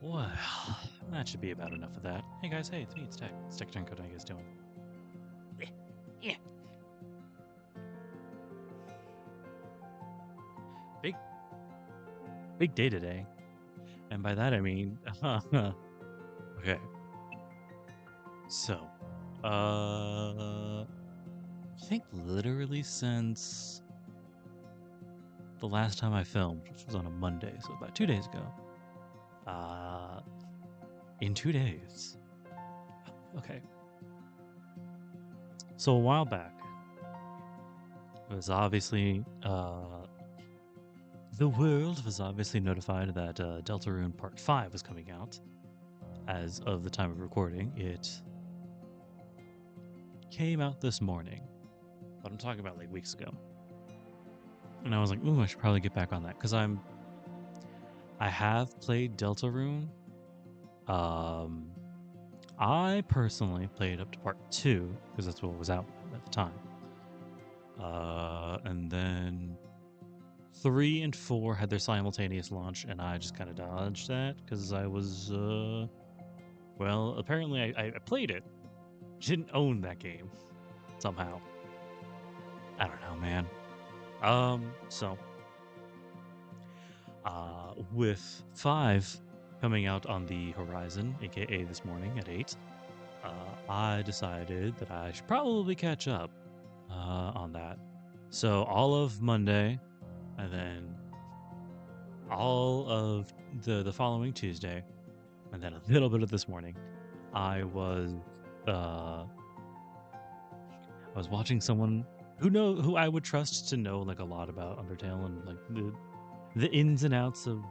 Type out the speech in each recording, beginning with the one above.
Well, that should be about enough of that. Hey guys, hey, it's me, it's Tech. It's Tech Junko. How you guys doing? Yeah. Big, big day today. And by that I mean, okay. So, I think literally since the last time I filmed, which was on a Monday, so about 2 days ago. In 2 days. Okay. So a while back, it was obviously, the world was obviously notified that Deltarune Part 5 was coming out. As of the time of recording, it came out this morning. But I'm talking about like weeks ago. And I was like, ooh, I should probably get back on that. Because I have played Deltarune. I personally played up to Part 2, because that's what was out at the time. And then 3 and 4 had their simultaneous launch, and I just kind of dodged that because I was, well, apparently I played it, didn't own that game somehow. I don't know, man. So, with 5 coming out on the horizon, aka this morning at 8, I decided that I should probably catch up on that. So all of Monday, and then all of the following Tuesday, and then a little bit of this morning, I was watching someone who I would trust to know like a lot about Undertale and like the ins and outs of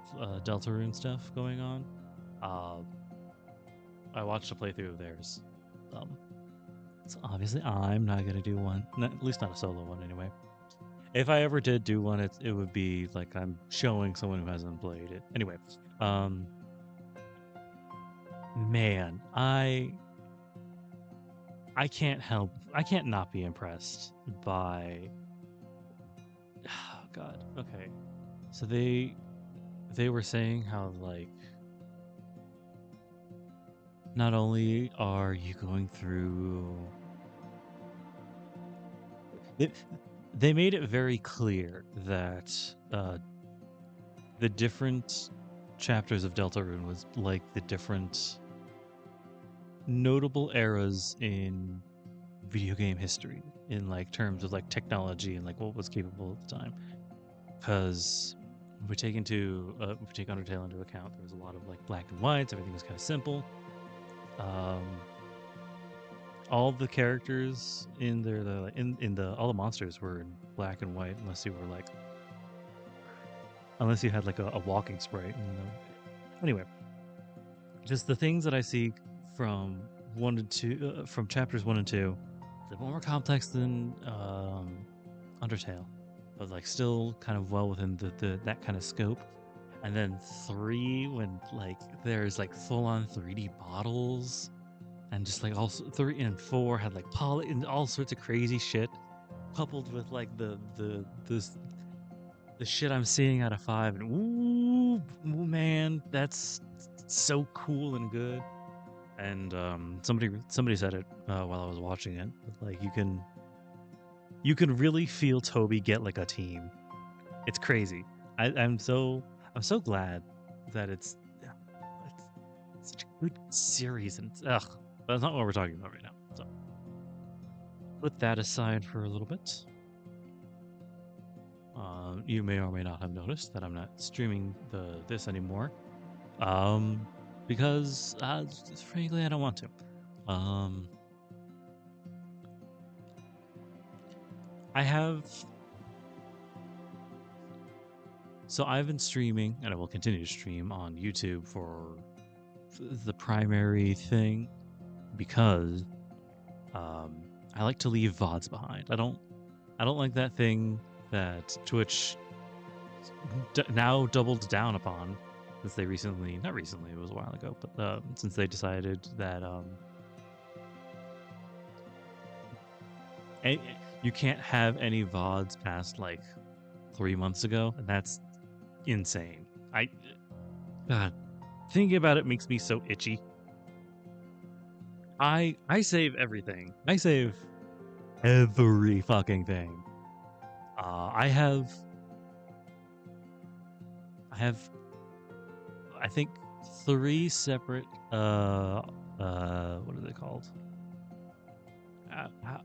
Deltarune stuff going on. I watched a playthrough of theirs. So obviously I'm not gonna do one, at least not a solo one anyway. If I ever did do one, it would be like I'm showing someone who hasn't played it. Anyway, man, I can't not be impressed by. Oh God. Okay, so they were saying how like not only are you going through. They made it very clear that the different chapters of Deltarune was like the different notable eras in video game history in like terms of like technology and like what was capable at the time. Because we take Undertale into account, there was a lot of like black and whites. Everything was kind of simple. All the characters in there, all the monsters were in black and white, unless you had like a walking sprite. Anyway, just the things that I see from 1 to 2, from chapters 1 and 2, they're more complex than Undertale, but like still kind of well within the that kind of scope. And then 3, when like there's like full on 3D bottles, and just like also 3 and 4 had like poly and all sorts of crazy shit, coupled with like the shit I'm seeing out of 5, and ooh man, that's so cool and good. And somebody said it while I was watching it, like you can really feel Toby get like a team. It's crazy. I'm so glad that it's such a good series, and but that's not what we're talking about right now. So put that aside for a little bit. You may or may not have noticed that I'm not streaming this anymore, because frankly I don't want to. I have. So I've been streaming, and I will continue to stream on YouTube for the primary thing, because I like to leave VODs behind. I don't like that thing that Twitch now doubled down upon, since they not recently, it was a while ago, but since they decided that you can't have any VODs past like 3 months ago, and that's insane. God, Thinking about it makes me so itchy. I save everything. I save every fucking thing. I have I think 3 separate what are they called?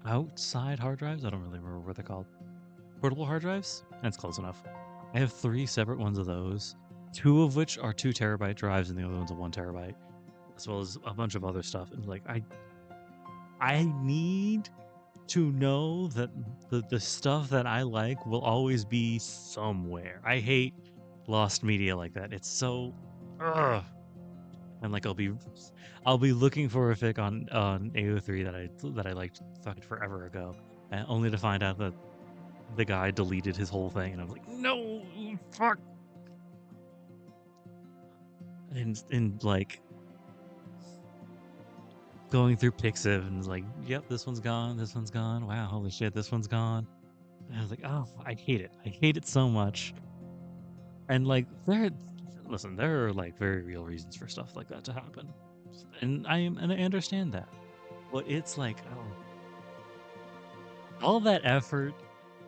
Outside hard drives? I don't really remember what they're called. Portable hard drives? That's close enough. I have 3 separate ones of those, 2 of which are 2 terabyte drives and the other one's a 1 terabyte, as well as a bunch of other stuff. And like I need to know that the stuff that I like will always be somewhere. I hate lost media like that. It's so ugh. And like I'll be looking for a fic on AO3 that I liked fucking forever ago, and only to find out that the guy deleted his whole thing, and I was like, no, fuck. And like going through Pixiv and like, yep, this one's gone, this one's gone. Wow, holy shit, this one's gone. And I was like, oh, I hate it. I hate it so much. And like there are like very real reasons for stuff like that to happen. And I understand that. But it's like, oh, all that effort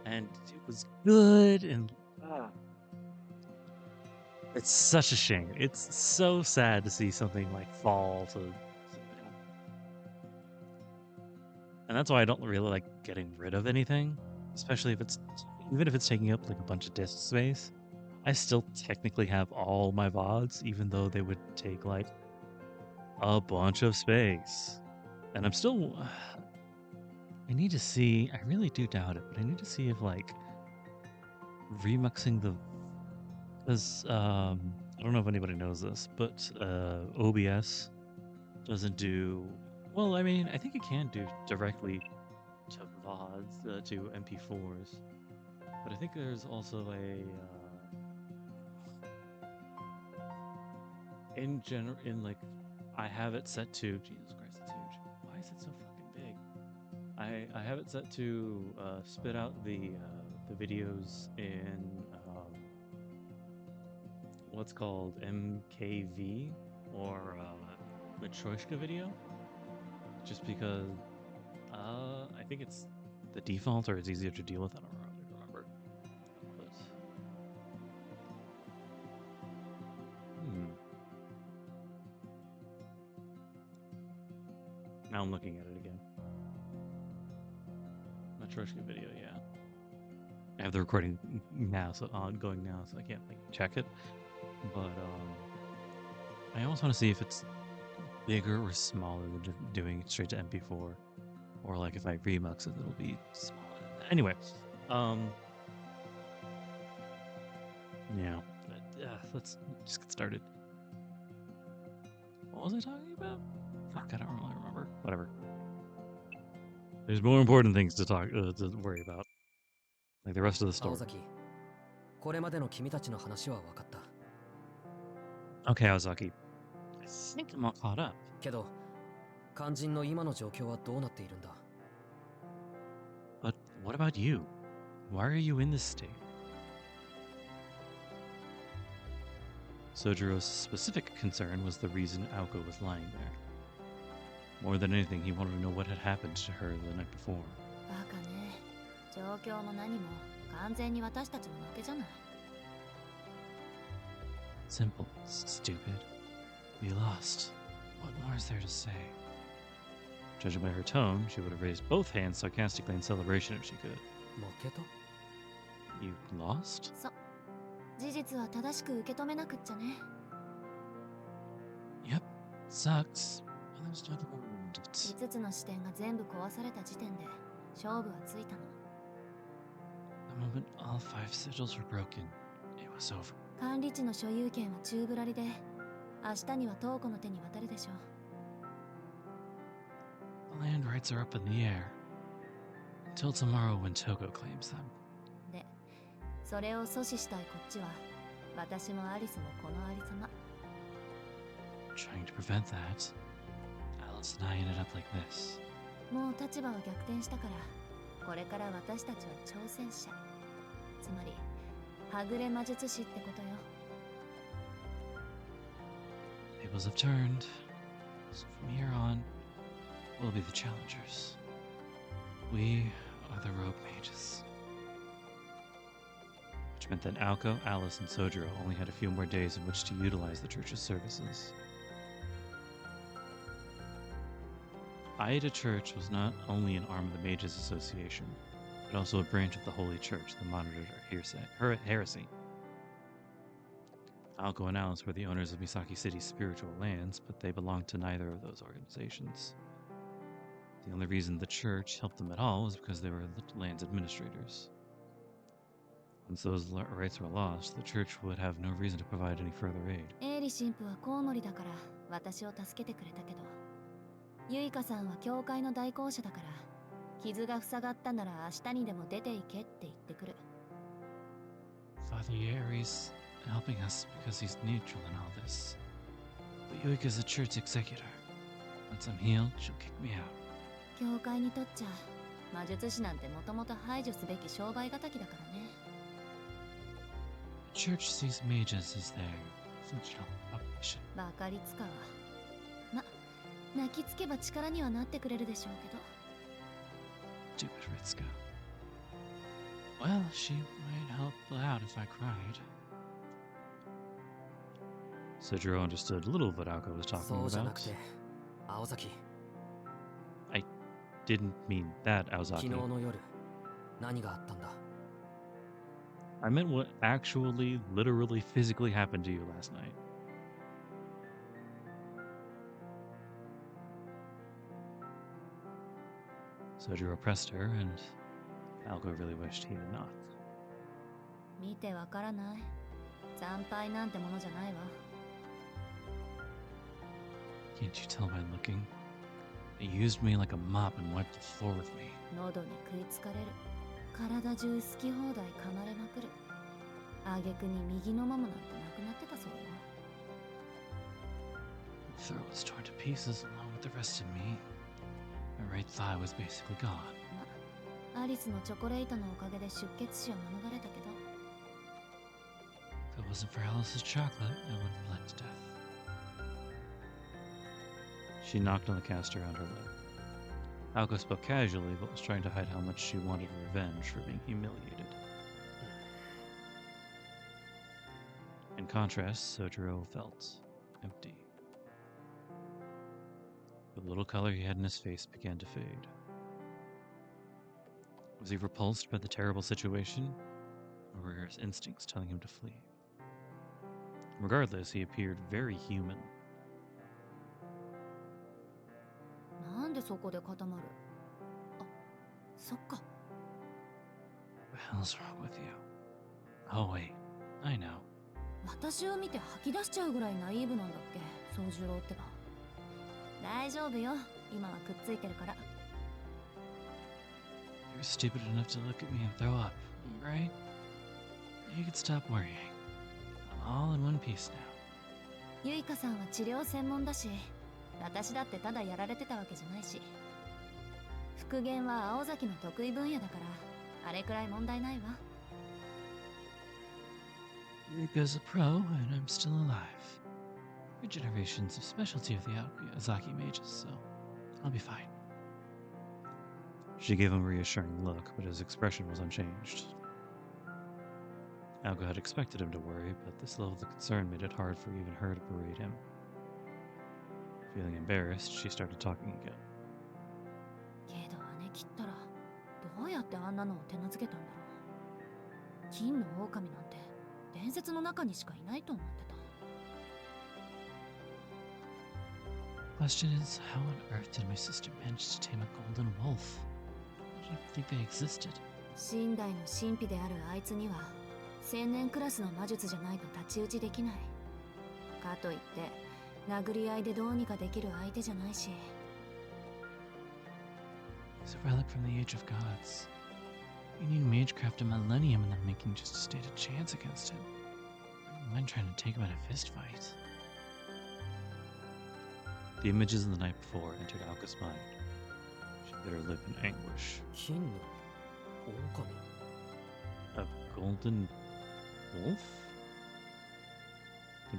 and it was good and it's such a shame. It's so sad to see something like fall to and that's why I don't really like getting rid of anything, especially if it's even if it's taking up like a bunch of disk space. I still technically have all my VODs, even though they would take like a bunch of space. And I'm still I need to see, I really do doubt it, but I need to see if like remixing the because I don't know if anybody knows this, but OBS doesn't do well. I mean, I think it can do directly to VODs to MP4s, but I think there's also a in general in like I have it set to Jesus Christ, it's huge. Why is it so fucking big? I have it set to spit out the videos in what's called MKV or Matryoshka video, just because I think it's the default or it's easier to deal with. I don't really remember. But, now I'm looking at it again. Matryoshka video, yeah. I have the recording now, so ongoing now, so I can't like check it. But I almost want to see if it's bigger or smaller than just doing it straight to MP4, or like if I remix it, it'll be smaller. Anyway, yeah. Let's just get started. What was I talking about? Fuck, I don't really remember. Whatever. There's more important things to talk to worry about, like the rest of the story. Okay, Ozaki. I think I'm all caught up. But what about you? Why are you in this state? Sojuro's specific concern was the reason Aoko was lying there. More than anything, he wanted to know what had happened to her the night before. Simple, stupid. We lost. What more is there to say? Judging by her tone, she would have raised both hands sarcastically in celebration if she could. You lost? Yep, sucks. But there's nothing more to it. The moment all 5 sigils were broken, it was over. The land rights are up in the air. Until tomorrow when Toko claims them. Trying to prevent that, Alice and I ended up like this. tables have turned. So from here on, we'll be the challengers. We are the rogue mages. Which meant that Aoko, Alice, and Soujyuro only had a few more days in which to utilize the church's services. Aida Church was not only an arm of the Mages Association, but also a branch of the Holy Church that monitored her heresy. Aoko and Alice were the owners of Misaki City's spiritual lands, but they belonged to neither of those organizations. The only reason the church helped them at all was because they were the land's administrators. Once those rights were lost, the church would have no reason to provide any further aid. エイリ神父はコウモリだから私を助けてくれたけど、ユイカさんは教会の代行者だから、傷が塞がったなら明日にでも出て行けって言ってくる。Father Yeri's helping us because he's neutral in all this. But Yuika's a church executor. Once I'm healed, she'll kick me out. 教会にとっちゃ魔術師なんてもともと排除すべき商売敵だからね。The church sees mages as their essential operation. バカリツカは泣きつけば力にはなってくれるでしょうけど。 Stupid Ritsuka. Well, she might help out if I cried. Soujyuro understood little of what Aoko was talking about. I didn't mean that, Aozaki. I meant what actually, literally, physically happened to you last night. Soujyuro pressed her, and Aoko really wished he had not. 見てわからない。惨敗なんてものじゃないわ。Can't you tell by looking? They used me like a mop and wiped the floor with me. 喉に食いつかれる。体中好き放題噛まれまくる。挙句に右のママなんてなくなってたそうよ。My throat was torn to pieces along with the rest of me. My right thigh was basically gone. アリスのチョコレートのおかげで出血死を免れたけど。If it wasn't for Alice's chocolate, I would have bled to death. She knocked on the cast around her leg. Aoko spoke casually, but was trying to hide how much she wanted revenge for being humiliated. In contrast, Soujyuro felt empty. The little color he had in his face began to fade. Was he repulsed by the terrible situation, or were his instincts telling him to flee? Regardless, he appeared very human. なんでそこで固まる？あ、そっか。What the hell's wrong with you? Oh wait, I know. 私を見て吐き出しちゃうぐらいナイーブなんだっけ、宗十郎ってば。大丈夫よ、今はくっついてるから。You're stupid enough to look at me and throw up, right? You could stop worrying. I'm all in one piece now. ユイカさんは治療専門だし、私だってただやられてたわけじゃないし。復元は青崎の得意分野だから、あれくらい問題ないわ。Yuka's a pro, and I'm still alive. Regeneration's a specialty of the Aozaki mages, so I'll be fine. She gave him a reassuring look, but his expression was unchanged. Aoko had expected him to worry, but this level of concern made it hard for even her to berate him. Feeling embarrassed, she started talking again. けど姉切ったら、どうやってあんなのを手なずけたんだろう。金の狼なんて伝説の中にしかいないと思ってた。Question is, how on earth did my sister manage to tame a golden wolf? I didn't think they existed. 神代の神秘であるあいつには、青年クラスの魔術じゃないと太刀打ちできない。かといって、殴り合いでどうにかできる相手じゃないし。He's a relic from the Age of Gods. You need magecraft a millennium in the making just to stand a chance against him. I'm trying to take him in a fist fight. The images of the night before entered Aoka's mind. She bit her lip in anguish. A golden wolf?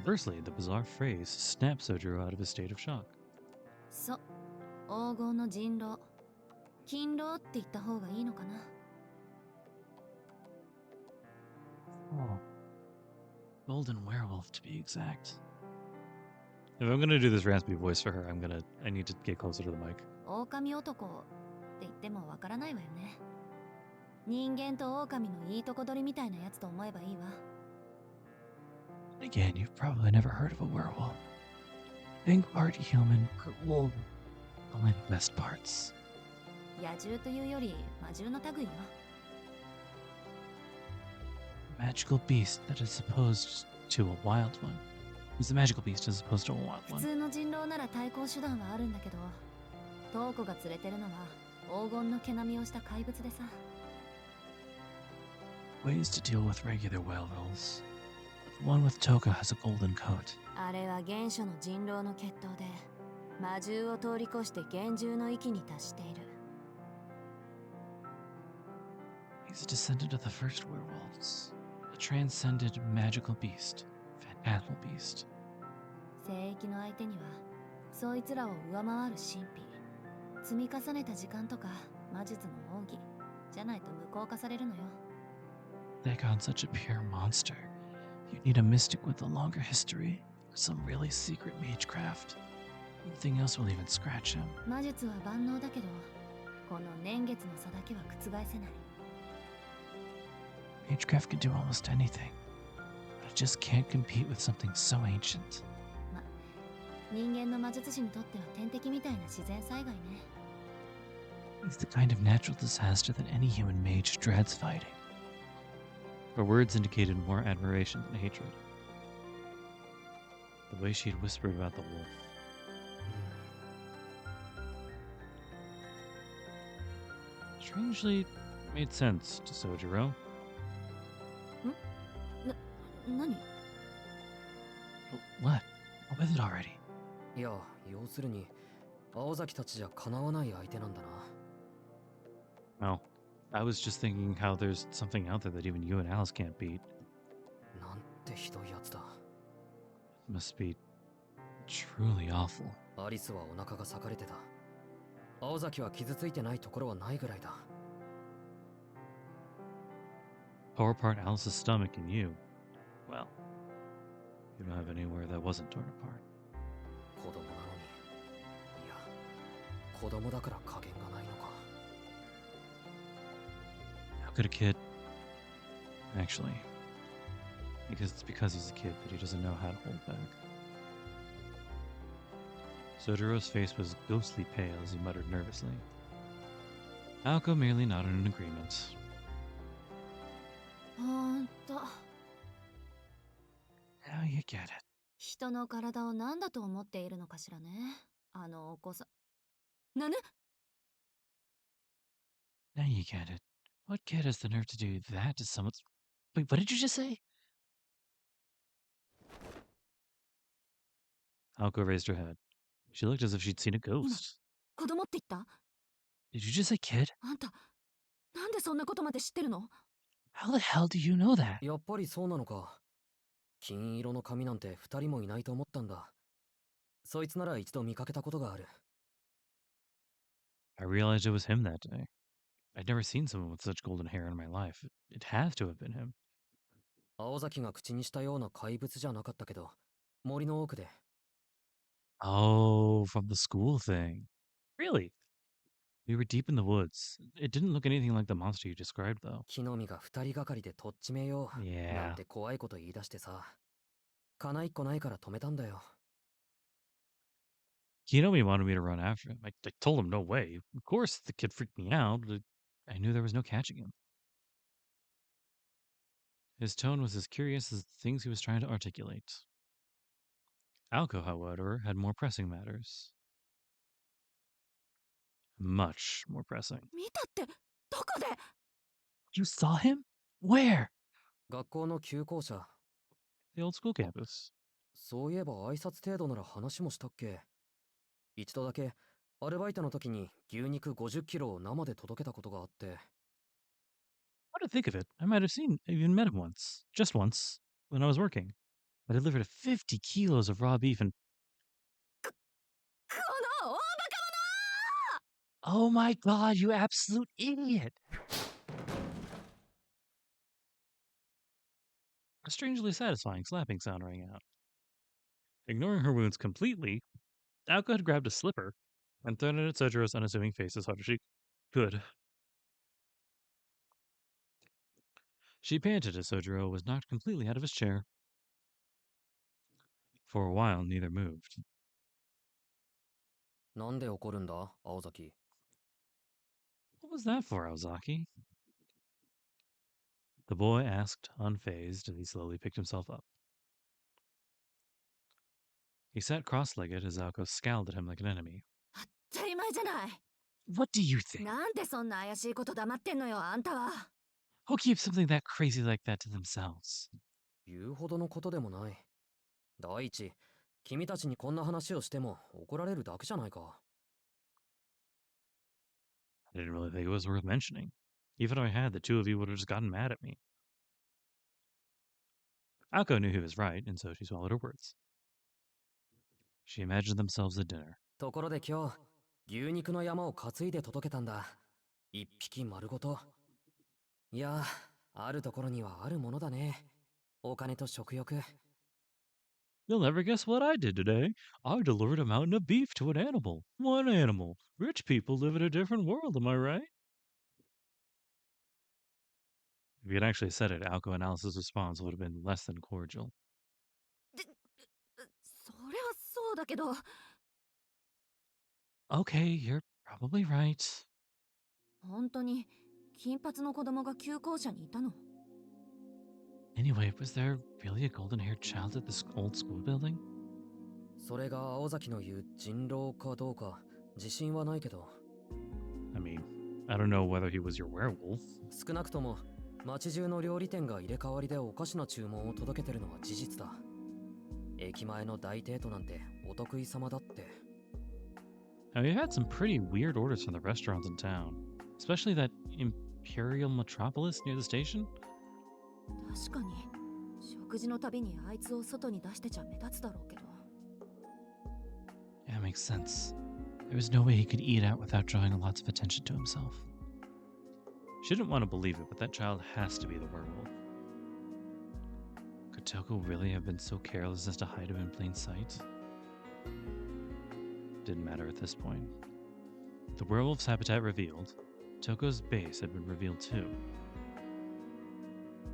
Conversely, the bizarre phrase snapped Soujyuro out of his state of shock. そう、黄金の人狼。勤労って言った方がいいのかな。Oh, golden werewolf to be exact. If I'm gonna do this raspy voice for her, I need to get closer to the mic. 狼男って言ってもわからないわよね。人間と狼のいいとこ取りみたいなやつと思えばいいわ。Again, you've probably never heard of a werewolf. Think part human, part wolf. Only the best parts. 野獣というより魔獣の類よ。Magical beast that is opposed to a wild one. He's a magical beast as opposed to a wild 普 one. 通の人狼なら対抗手段はあるんだけど、トウコが連れてるのは黄金の毛並みをした怪物でさ。Ways to deal with regular werewolves. The one with Toka has a golden coat. あれは原初の人狼の血統で、魔獣を通り越して幻獣の域に達している。He's a descendant of the first werewolves. A transcended magical beast. Phantasmal beast. 聖域の相手には、そいつらを上回る神秘。積み重ねた時間とか魔術の奥義じゃないと無効化されるのよ。Take on such a pure monster. You need a mystic with a longer history, or some really secret magecraft. Nothing else will even scratch him. 魔術は万能だけど、この年月の差だけは覆せない。Magecraft can do almost anything, but it just can't compete with something so ancient. 人間の魔術師にとっては天敵みたいな自然災害ね。It's the kind of natural disaster that any human mage dreads fighting. Her words indicated more admiration than hatred. The way she had whispered about the wolf. Strangely made sense to Soujyuro. 何？ What? I'm with it already. いや、要するに青崎たちじゃかなわない相手なんだな。Oh, I was just thinking how there's something out there that even you and Alice can't beat. なんてひどいやつだ。Must be truly awful. アリスはお腹が裂かれてた。青崎は傷ついてないところはないぐらいだ。Tore apart Alice's stomach and you. Well, you don't have anywhere that wasn't torn apart. 子供なのに。いや、子供だから加減がないのか。How could a kid? Actually, it's because he's a kid that he doesn't know how to hold back. Sojuro's face was ghostly pale as he muttered nervously. Aoko merely nodded in agreement. ほんと。Now you get it. 人の体を何だと思っているのかしらね。あのお子さん。なぬ？ Now you get it. What kid has the nerve to do that to someone's... Wait, what did you just say? Aoko raised her head. She looked as if she'd seen a ghost. 子供って言った？ Did you just say kid? あんた、なんでそんなことまで知ってるの？ How the hell do you know that? やっぱりそうなのか。金色の髪なんて二人もいないと思ったんだ。そいつなら一度見かけたことがある。I realized it was him that day. I'd never seen someone with such golden hair in my life. It has to have been him. 青崎が口にしたような怪物じゃなかったけど、森の奥で。Oh, from the school thing. Really? We were deep in the woods. It didn't look anything like the monster you described, though. 木の実が二人がかりでとっちめよう。なん Yeah. て怖いこと言い出してさ。金一個ないから止めたんだよ。Kinomi wanted me to run after him. I told him no way. Of course, the kid freaked me out, but I knew there was no catching him. His tone was as curious as the things he was trying to articulate. Alco, however, had more pressing matters. Much more pressing. 見たって、どこで？ You saw him? Where? 学校の旧校舎。The old school campus. そういえば挨拶程度なら話もしたっけ。一度だけアルバイトの時に牛肉50キロを生で届けたことがあって。What to think of it? I might have even met him once. Just once. When I was working. I delivered 50 kilos of raw beef and この大バ oh my god, you absolute idiot! A strangely satisfying slapping sound rang out. Ignoring her wounds completely, Aoko had grabbed a slipper and thrown it at Sojuro's unassuming face as hard as she could. She panted as Sojuro was knocked completely out of his chair. For a while, neither moved. なんで怒るんだ、青崎。What was that for, Aozaki? The boy asked, unfazed, as he slowly picked himself up. He sat cross-legged as Aoko scowled at him like an enemy. 当たり前じゃない。 What do you think? なんでそんな怪しいこと黙ってんのよ、あんたは。 Who keeps something that crazy like that to themselves? 言うほどのことでもない。第一、君たちにこんな話をしても怒られるだけじゃないか。I didn't really think it was worth mentioning. Even if I had, the two of you would have just gotten mad at me. Aoko knew he was right, and so she swallowed her words. She imagined themselves at dinner. ところで今日、牛肉の山を担いで届けたんだ。一匹丸ごと。いや、あるところにはあるものだね。お金と食欲。You'll never guess what I did today. I delivered a mountain of beef to an animal. One animal. Rich people live in a different world, am I right? If he had actually said it, Aoko and Alice's response would have been less than cordial. それはそうだけど。 Okay, you're probably right. 本当に金髪の子供が旧校舎にいたの？ Anyway, was there really a golden-haired child at this old school building? それが青崎の言う人狼かどうか自信はないけど。I mean, I don't know whether he was your werewolf. 少なくとも町中の料理店が入れ替わりでおかしな注文を届けてるのは事実だ。駅前の大デートなんてお得意様だって。Now, we've had some pretty weird orders from the restaurants in town, especially that Imperial Metropolis near the station. 確かに食事のたびにあいつを外に出してちゃ目立つだろうけど。 Yeah, makes sense. There was no way he could eat out without drawing lots of attention to himself. She didn't want to believe it, but that child has to be the werewolf. Could Toko really have been so careless as to hide him in plain sight? Didn't matter at this point. The werewolf's habitat revealed, Toko's base had been revealed too.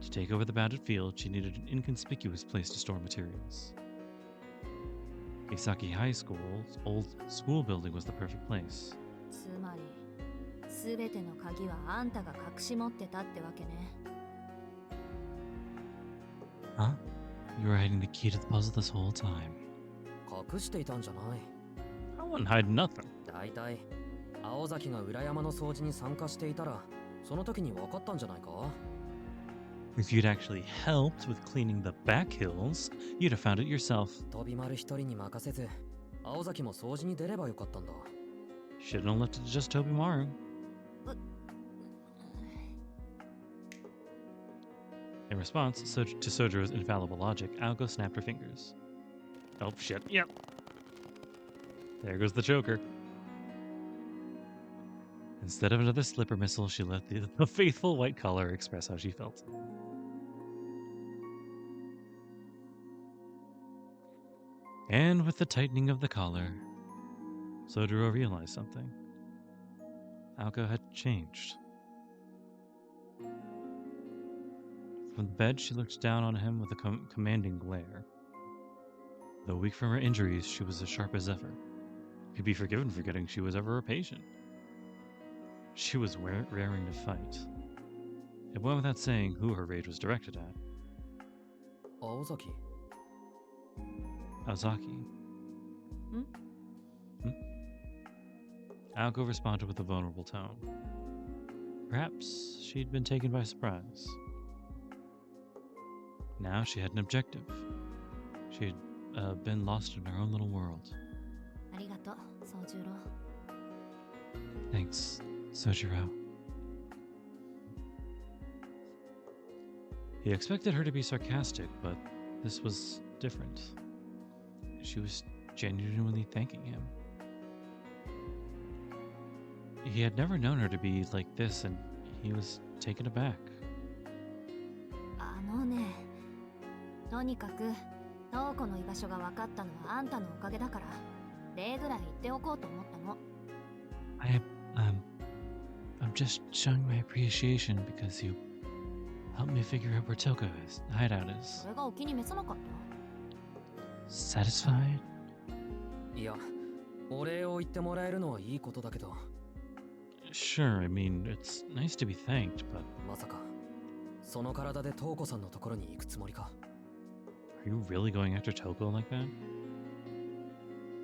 To take over the bounded field, she needed an inconspicuous place to store materials. Isaki High School's old school building was the perfect place. つまり全ての鍵はあんたが隠し持ってたってわけね。 Huh? You were hiding the key to the puzzle this whole time. 隠していたんじゃない。 I wouldn't hide nothing. だいたい青崎が裏山の掃除に参加していたらその時に分かったんじゃないか。 If you'd actually helped with cleaning the back hills, you'd have found it yourself. 飛び丸一人に任せず青崎も掃除に出ればよかったんだ。 Shouldn't have left it to just Tobimaru. In response to Sojuro's infallible logic, Aoko snapped her fingers. Oh shit, yep. There goes the choker. Instead of another slipper missile, she let the faithful white collar express how she felt. And with the tightening of the collar, Sojuro realized something. Aoko had changed. From the bed, she looked down on him with a commanding glare. Though weak from her injuries, she was as sharp as ever. Could be forgiven for forgetting she was ever a patient. She was raring to fight. It went without saying who her rage was directed at. 青崎。 Aozaki. Aoko responded with a vulnerable tone. Perhaps she'd been taken by surprise. Now she had an objective. She had been lost in her own little world. ありがとう、宗十郎。 Thanks, Soujyuro. He expected her to be sarcastic, but this was different. She was genuinely thanking him. He had never known her to be like this, and he was taken aback. とにかくトウコの居場所が分かったのはあんたのおかげだから、礼ぐらい言っておこうと思ったの。I'm just showing my appreciation because you helped me figure out where Toko's hideout is. それがお気に召さなかった？ Satisfied? いや、お礼を言ってもらえるのはいいことだけど。Sure, I mean, it's nice to be thanked, but... まさか、その体でトウコさんのところに行くつもりか？ Are you really going after Toko like that?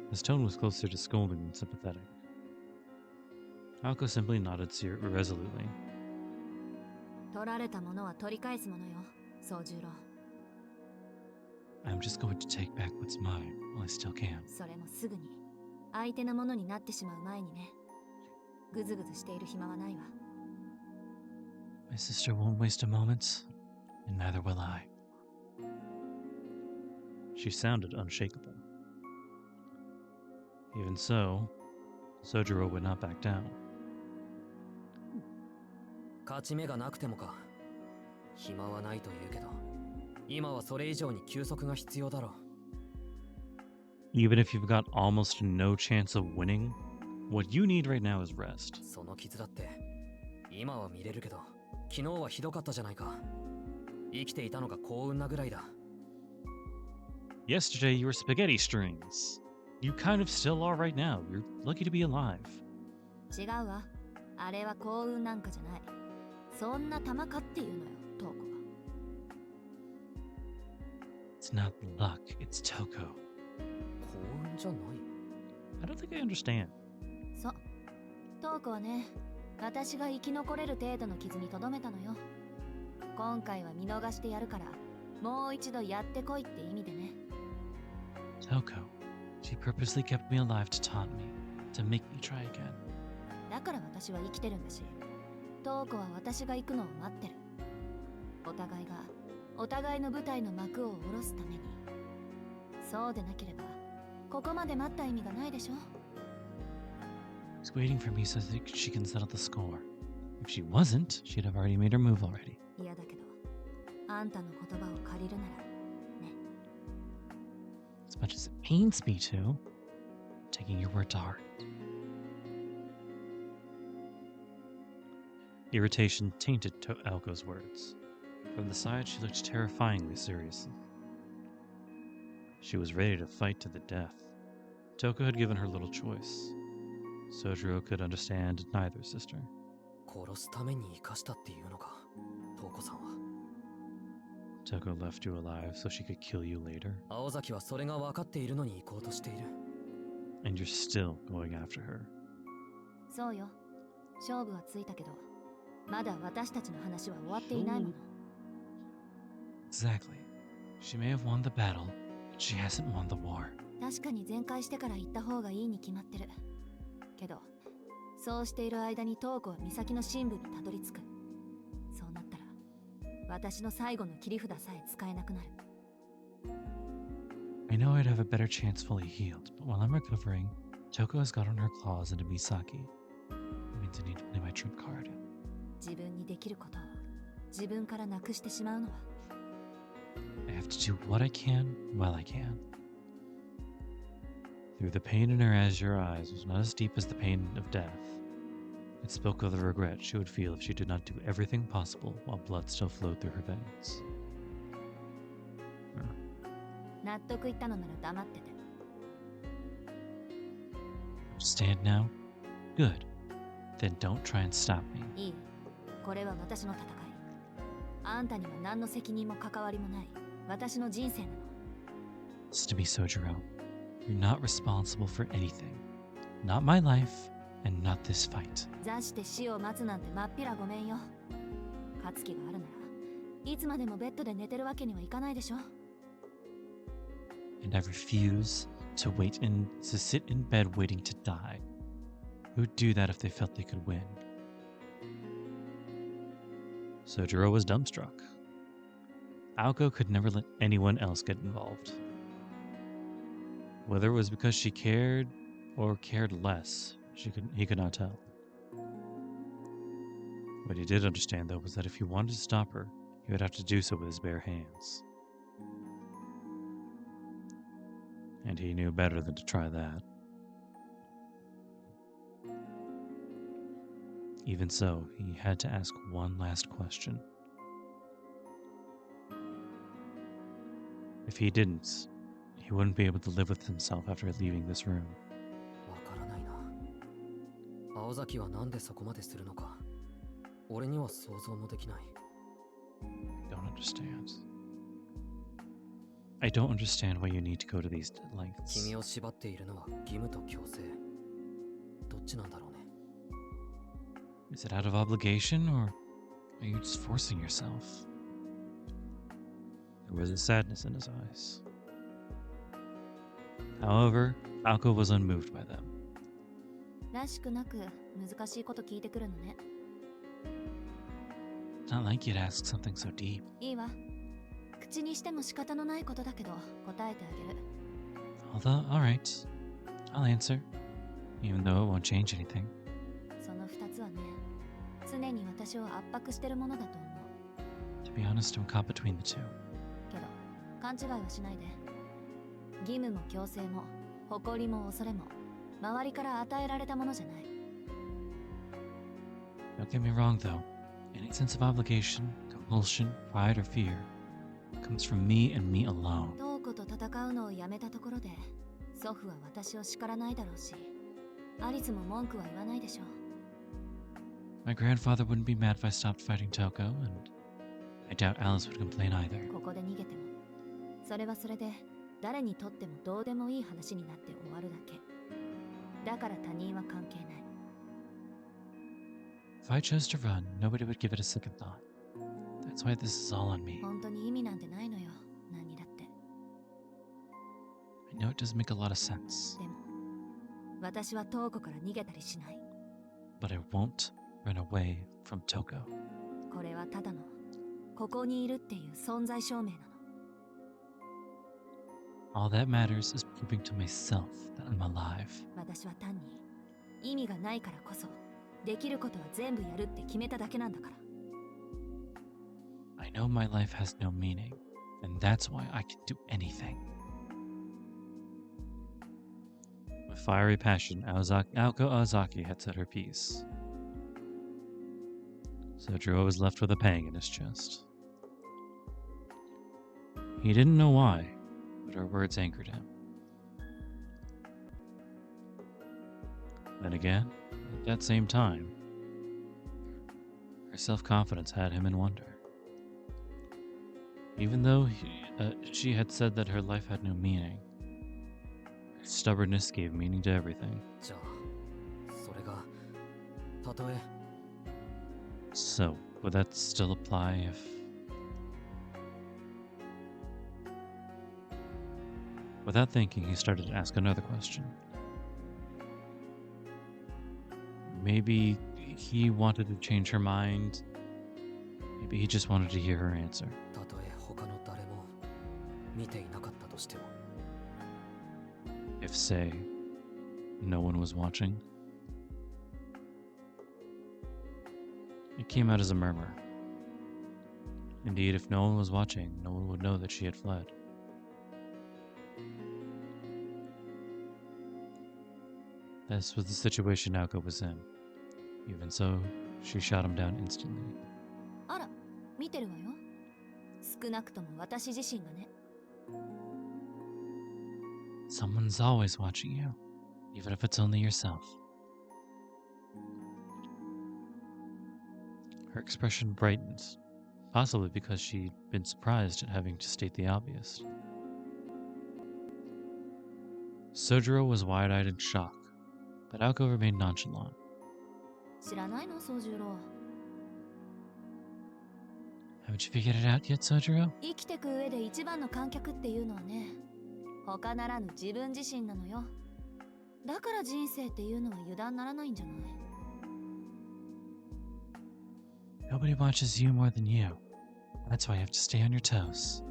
His tone was closer to scolding than sympathetic. Aoko simply nodded resolutely. 取られたものは取り返すものよ、宗十郎。I'm just going to take back what's mine while I still can. それもすぐに相手のものになってしまう前にね。ぐずぐずしている暇はないわ。My sister won't waste a moment, and neither will I. She sounded unshakable. Even so, Soujyuro would not back down. 勝ち目がなくてもか。暇はないと言うけど、今はそれ以上に休息が必要だろう。 Even if you've got almost no chance of winning, what you need right now is rest. その傷だって今は見れるけど、昨日はひどかったじゃないか。生きていたのが幸運なぐらいだ。 Yesterday you were spaghetti strings. You kind of still are right now. You're lucky to be alive. 違うわ。あれは幸運なんかじゃない。そんな玉かっていうのよ、トウコは。It's not luck, it's Toko. 幸運じゃない？ I don't think I understand. そう。トウコはね、私が生き残れる程度の傷にとどめたのよ。今回は見逃してやるから、もう一度やってこいって意味でね。Toko. She purposely kept me alive to taunt me, to make me try again. だから私は生きてるんだし、トウコは私が行くのを待ってる。お互いがお互いの舞台の幕を下ろすために。そうでなければここまで待った意味がないでしょ。 She's waiting for me so that she can settle the score. If she wasn't, she'd have already made her move already. 嫌だけど、あんたの言葉を借りるならね。 As much as it pains me to, taking your word to heart. Irritation tainted Aoko's words. From the side, she looked terrifyingly serious. She was ready to fight to the death. Toko had given her little choice. Soujyuro could understand neither sister. 殺すために生かしたっていうのか、トウコさんは。 Toko left you alive so she could kill you later. 青崎はそれが分かっているのに行こうとしている。 And you're still going after her. そうよ。勝負はついたけど、まだ私たちの話は終わっていないもの。 Exactly. She may have won the battle, but she hasn't won the war. 確かに全開してから行った方がいいに決まってる。けど、そうしている間にトウコは岬の深部にたどり着く。そうなったら、私の最後の切り札さえ使えなくなる。 I know I'd have a better chance fully healed, but while I'm recovering, Toko has gotten her claws into Misaki. It means I need to play my trump card. 自分にできることを自分からなくしてしまうのは。 I have to do what I can while I can. Through the pain in her azure eyes was not as deep as the pain of death. It spoke of the regret she would feel if she did not do everything possible while blood still flowed through her veins. 納得いったのなら黙ってて。 Stand now? Good. Then don't try and stop me. いい。これは私の戦い。あんたには何の責任も関わりもない。私の人生なの。 Listen to me, Soujyuro. You're not responsible for anything. Not my life, and not this fight. 座して死を待つなんてまっぴらごめんよ。勝つ気があるなら、いつまでもベッドで寝てるわけにはいかないでしょ。 And I refuse to sit in bed waiting to die. Who'd do that if they felt they could win? Soujyuro was dumbstruck. Aoko could never let anyone else get involved. Whether it was because she cared or cared less, he could not tell. What he did understand, though, was that if he wanted to stop her, he would have to do so with his bare hands. And he knew better than to try that. Even so, he had to ask one last question. If he didn't, he wouldn't be able to live with himself after leaving this room. わからないな。青崎はなんでそこまでするのか。俺には想像もできない。Don't understand. I don't understand why you need to go to these lengths. 君を縛っているのは義務と強制。どっちなんだろうね。Is it out of obligation, or are you just forcing yourself? There was a sadness in his eyes. However, Aoko was unmoved by them. らしくなく難しいこと聞いてくるのね。 It's not like you'd ask something so deep. いいわ。口にしても仕方のないことだけど答えてあげる。 Although, alright. I'll answer. Even though it won't change anything. その二つはね、常に私を圧迫してるものだと思う。 To be honest, I'm caught between the two. けど、勘違いはしないで。義務も強制も、誇りも恐れも、周りから与えられたものじゃない。 Don't get me wrong, though. Any sense of obligation, compulsion, pride, or fear comes from me and me alone. トウコと戦うのをやめたところで、祖父は私を叱らないだろうし、アリスも文句は言わないでしょう。 My grandfather wouldn't be mad if I stopped fighting Toko, and I doubt Alice would complain either. ここで逃げても、それはそれで誰にとってもどうでもいい話になって終わるだけ。だから他人は関係ない。 If I chose to run, nobody would give it a second thought. That's why this is all on me. 本当に意味なんてないのよ、何にだって。 I know it doesn't make a lot of sense, でも、私はトウコから逃げたりしない。 but I won't run away from Toko. これはただの、ここにいるっていう存在証明なの。 All that matters is proving to myself that I'm alive. 私は単に意味がないからこそできることは全部やるって決めただけなんだから。 I know my life has no meaning, and that's why I can do anything. With fiery passion, Aoko Ozaki had said her piece. Soujyuro was left with a pang in his chest. He didn't know why, but her words angered him. Then again, at that same time, her self-confidence had him in wonder. Even though she had said that her life had no meaning, her stubbornness gave meaning to everything. じゃあ、それが、たとえ、 So, would that still apply if... Without thinking, he started to ask another question. Maybe he wanted to change her mind. Maybe he just wanted to hear her answer. たとえ他の誰も見ていなかったとしても、 If, say, no one was watching. It came out as a murmur. Indeed, if no one was watching, no one would know that she had fled. This was the situation Aoko was in. Even so, she shot him down instantly. あら、見てるわよ。少なくとも私自身がね。 Someone's always watching you, even if it's only yourself. Her expression brightened, possibly because she'd been surprised at having to state the obvious. Soujyuro was wide-eyed in shock, but Aoko remained nonchalant. 知らないの、宗十郎。 Haven't you figured it out yet, Soujyuro? 生きてく上で一番の観客っていうのはね、他ならぬ自分自身なのよ。だから人生っていうのは油断ならないんじゃない。 Nobody watches you more than you. That's why you have to stay on your toes.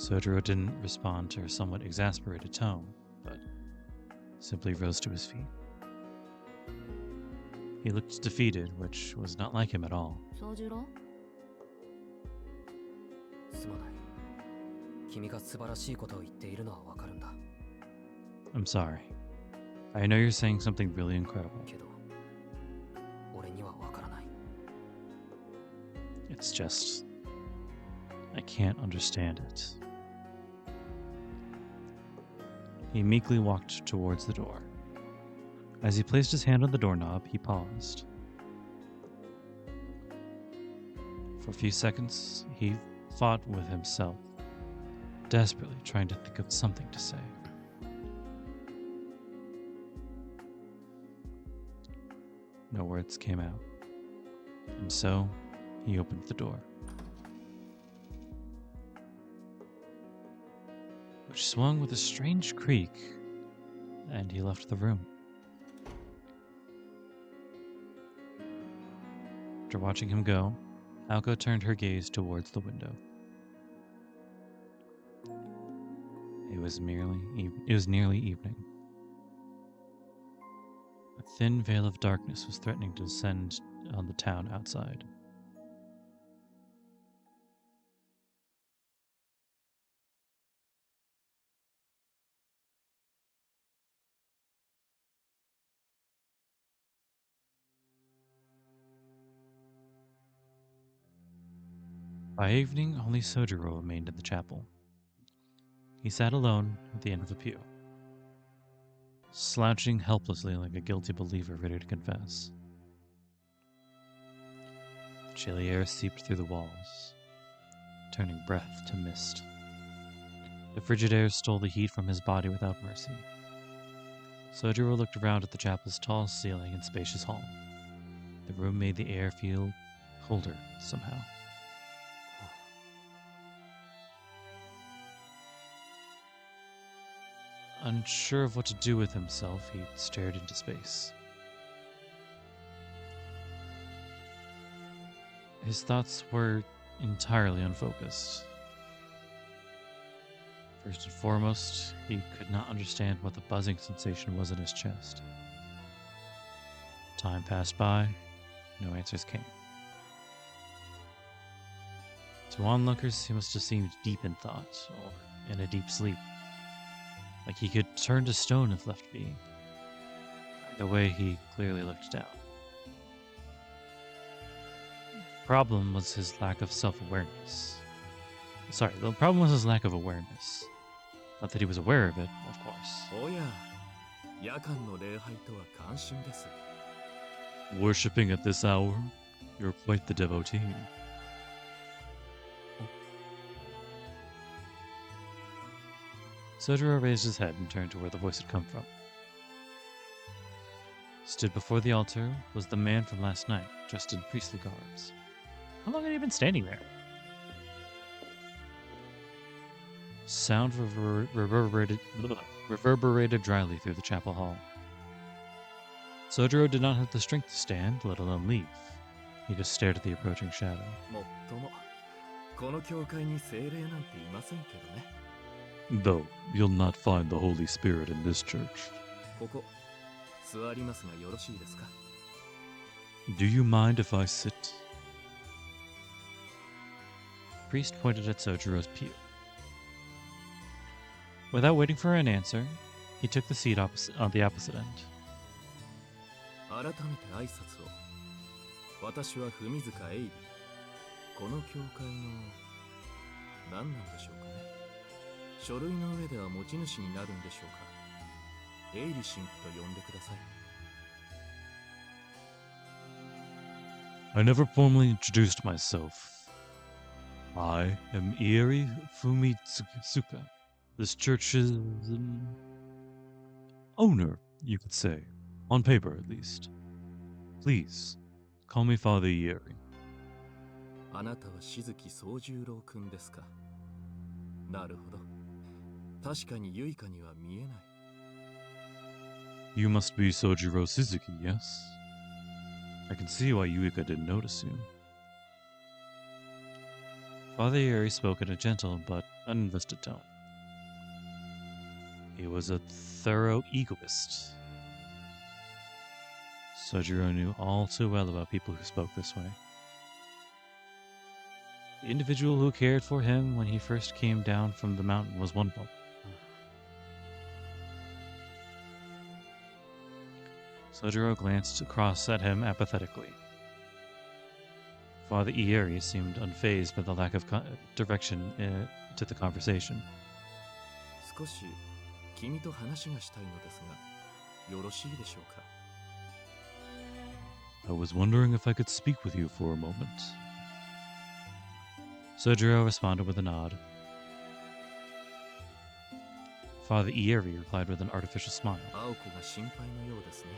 Soujyuro didn't respond to her somewhat exasperated tone, but simply rose to his feet. He looked defeated, which was not like him at all. 宗十郎すまない。君が素晴らしいことを言っているのはわかるんだ。I'm sorry. I know you're saying something really incredible. けど、俺にはわからない。It's just... I can't understand it. He meekly walked towards the door. As he placed his hand on the doorknob, he paused. For a few seconds, he fought with himself, desperately trying to think of something to say. No words came out, and so he opened the door, which swung with a strange creak, and he left the room. After watching him go, Aoko turned her gaze towards the window. It was nearly evening. A thin veil of darkness was threatening to descend on the town outside. By evening, only Soujyuro remained in the chapel. He sat alone at the end of the pew, slouching helplessly like a guilty believer ready to confess. The chilly air seeped through the walls, turning breath to mist. The frigid air stole the heat from his body without mercy. Soujyuro looked around at the chapel's tall ceiling and spacious hall. The room made the air feel colder somehow. Unsure of what to do with himself, he stared into space. His thoughts were entirely unfocused. First and foremost, he could not understand what the buzzing sensation was in his chest. Time passed by, no answers came. To onlookers, he must have seemed deep in thought, or in a deep sleep. Like he could turn to stone if left be. The way he clearly looked down. The problem was his lack of self-awareness. Sorry, the problem was his lack of awareness. Not that he was aware of it, of course. Worshipping at this hour? You're quite the devotee. Soujyuro raised his head and turned to where the voice had come from. Stood before the altar was the man from last night, dressed in priestly garbs. How long had he been standing there? Sound reverberated dryly through the chapel hall. Soujyuro did not have the strength to stand, let alone leave. He just stared at the approaching shadow. Though you'll not find the Holy Spirit in this church. Do you mind if I sit? The priest pointed at Sojuro's pew. Without waiting for an answer, he took the seat on the opposite end. I never formally introduced myself. I am Ieri Fumitsuka, this church's owner, you could say, on paper at least. Please, call me Father Ieri. You must be Soujyuro Suzuki, yes? I can see why Yuika didn't notice you. Father Yuri spoke in a gentle but uninvested tone. He was a thorough egoist. Soujyuro knew all too well about people who spoke this way. The individual who cared for him when he first came down from the mountain was one of them. Soujyuro glanced across at him apathetically. Father Ieri seemed unfazed by the lack of direction to the conversation. 少し君と話がしたいのですが、よろしいでしょうか。I was wondering if I could speak with you for a moment. Soujyuro responded with a nod. Father Ieri replied with an artificial smile. 青子が心配のようですね。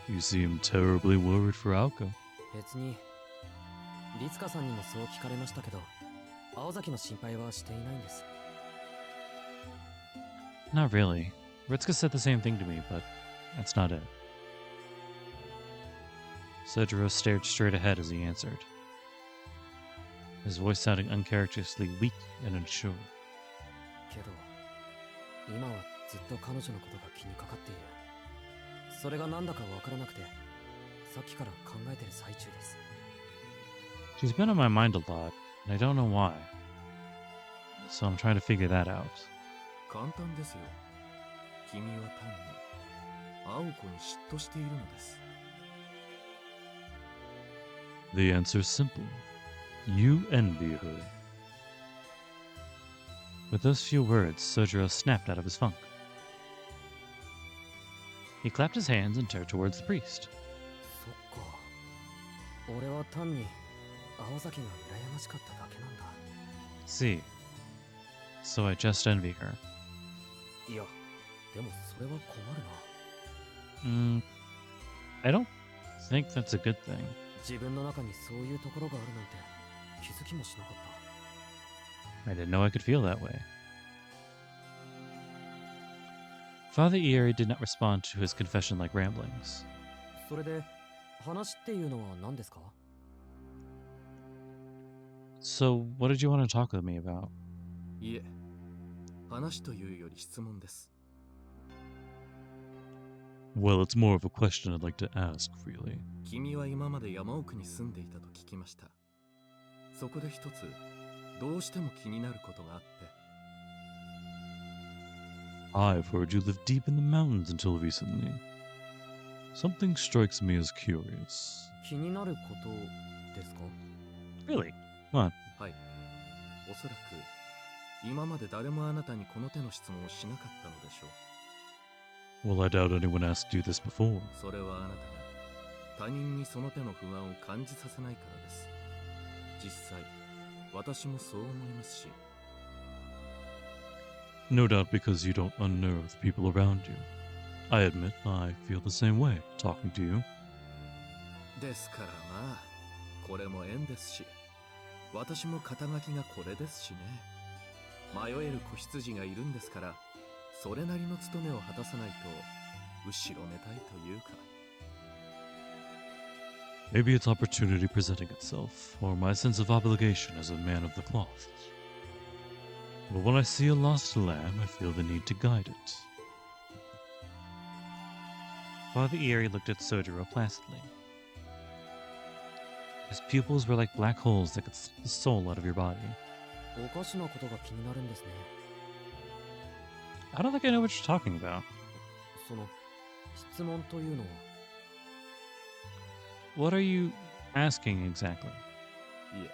You seem terribly worried for Aoko. 別に律香さんにもそう聞かれましたけど、青崎の心配はしていないんです。 Not really. Ritsuka said the same thing to me, but that's not it. Soujyuro stared straight ahead as he answered, his voice sounding uncharacteristically weak and unsure. けど今はずっと彼女のことが気にかかっている。それが何だかわからなくて、さっきから考えてる最中です。 She's been on my mind a lot, and I don't know why. So I'm trying to figure that out. 簡単ですよ。君は単に青子に嫉妬しているのです。 The answer's simple. You envy her. With those few words, Soujyuro snapped out of his funk. He clapped his hands and turned towards the priest. そっか。俺は単に青崎が羨ましかっただけなんだ。 See. So I just envy her. いや、でもそれは困るな。I don't think that's a good thing. 自分の中にそういうところがあるなんて気づきもしなかった。 I didn't know I could feel that way. Father Ieri did not respond to his confession-like ramblings. それで話っていうのは何ですか？ So, what did you want to talk with me about? いえ、話というより質問です。 Well, it's more of a question I'd like to ask, really. 君は今まで山奥に住んでいたと聞きました。そこで一つどうしても気になることがあって。 I've heard you lived deep in the mountains until recently. Something strikes me as curious. 気になることですか？ Really? What? はい。おそらく今まで誰もあなたにこの手の質問をしなかったのでしょう。 Well, I doubt anyone asked you this before. それはあなたが他人にその手の不安を感じさせないからです。実際、私もそう思いますし。 No doubt because you don't unnerve the people around you. I admit I feel the same way talking to you. ですからまあ、これも縁ですし、私も肩書きがこれですしね。迷える子羊がいるんですから、それなりの務めを果たさないと後ろめたいというか。 Maybe it's opportunity presenting itself, or my sense of obligation as a man of the cloth. But when I see a lost lamb, I feel the need to guide it. Father Ieri looked at Soujyuro placidly. His pupils were like black holes that could suck the soul out of your body. おかしなことが気になるんですね。 I don't think I know what you're talking about. その質問というのは。 What are you asking exactly? いえ、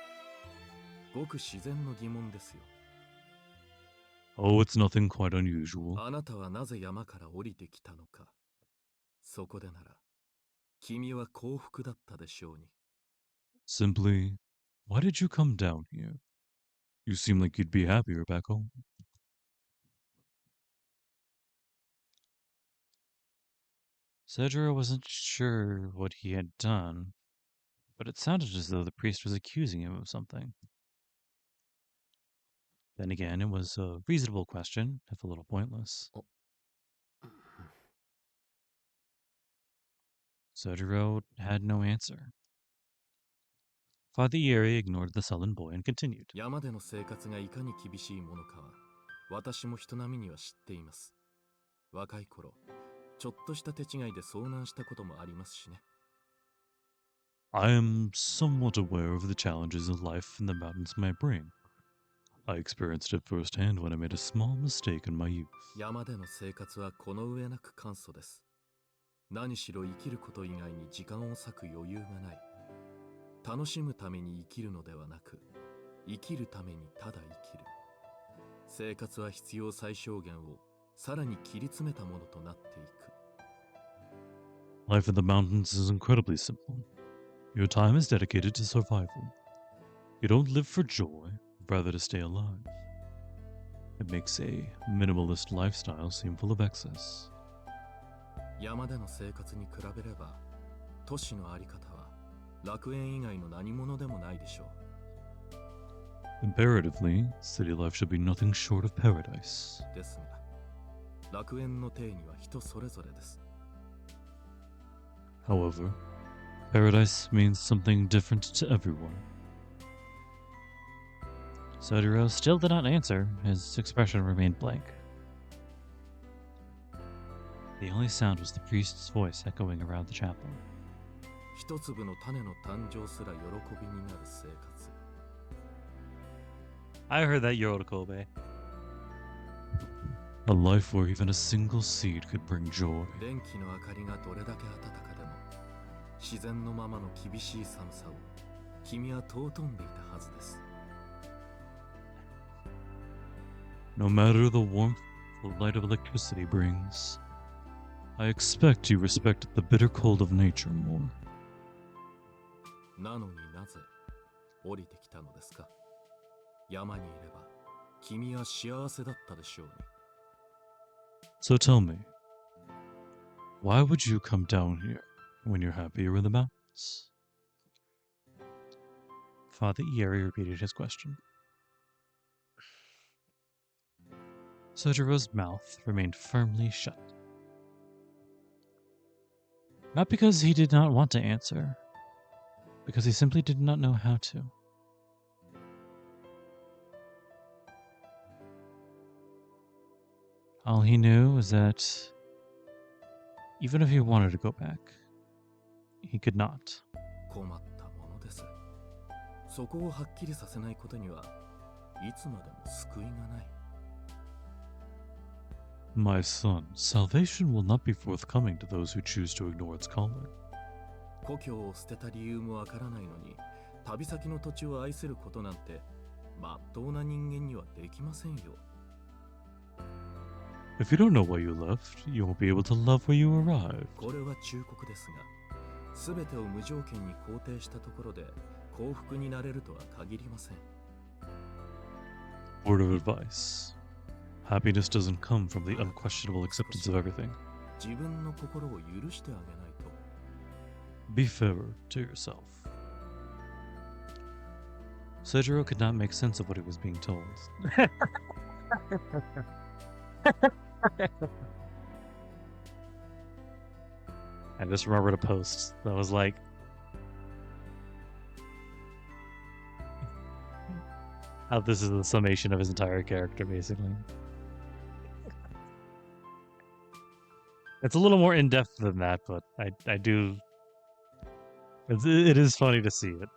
ごく自然の疑問ですよ。 Oh, it's nothing quite unusual. あなたはなぜ山から降りてきたのか。そこでなら、君は幸福だったでしょうに。 Simply, why did you come down here? You seem like you'd be happier back home. Soujyuro wasn't sure what he had done, but it sounded as though the priest was accusing him of something. Then again, it was a reasonable question, if a little pointless. Soujyuro had no answer. Father Yeri ignored the sullen boy and continued. 山での生活がいかに厳しいものかは私も人並みには知っています。若い頃ちょっとした手違いで遭難したこともありますしね。 I am somewhat aware of the challenges of life in the mountains might bring. I experienced it firsthand when I made a small mistake in my youth. 山での生活はこの上なく簡素です。何しろ生きること以外に時間を割く余裕がない。楽しむために生きるのではなく、生きるためにただ生きる。生活は必要最小限をさらに切り詰めたものとなっていく。 Life in the mountains is incredibly simple. Your time is dedicated to survival. You don't live for joy, rather to stay alive. It makes a minimalist lifestyle seem full of excess. 山での生活に比べれば、都市のあり方は楽園以外の何者でもないでしょう。 Comparatively, city life should be nothing short of paradise. ですが、楽園の定義は人それぞれです。 However, paradise means something different to everyone. Soujyuro still did not answer. His expression remained blank. The only sound was the priest's voice echoing around the chapel. 一粒の種の誕生すら喜びになる生活。 I heard that Yorikobe. A life where even a single seed could bring joy. 電気の明かりがどれだけ暖かでも、自然のままの厳しい寒さを君は尊んでいたはずです。 No matter the warmth the light of electricity brings, I expect you respect the bitter cold of nature more. なのになぜ降りてきたのですか。山にいれば君は幸せだったでしょうに。 So tell me, why would you come down here when you're happier in the mountains? Father Yeri repeated his question. Soujyuro's mouth remained firmly shut. Not because he did not want to answer, because he simply did not know how to. All he knew was that even if he wanted to go back, he could not. 困ったものです。そこをはっきりさせないことにはいつまでも救いがない。 My son, salvation will not be forthcoming to those who choose to ignore its calling. 故郷を捨てた理由もわからないのに、旅先の土地を愛することなんて、まっとうな人間にはできませんよ。 If you don't know why you left, you won't be able to love where you arrived. これは忠告ですが、すべてを無条件に肯定したところで幸福になれるとは限りません。 Word of advice. Happiness doesn't come from the unquestionable acceptance of everything. 自分の心を許してあげないと。 Be fairer to yourself. Soujyuro could not make sense of what he was being told. I just remembered a post that was like, how this is the summation of his entire character, basically. It's a little more in-depth than that, but I do... It is funny to see it.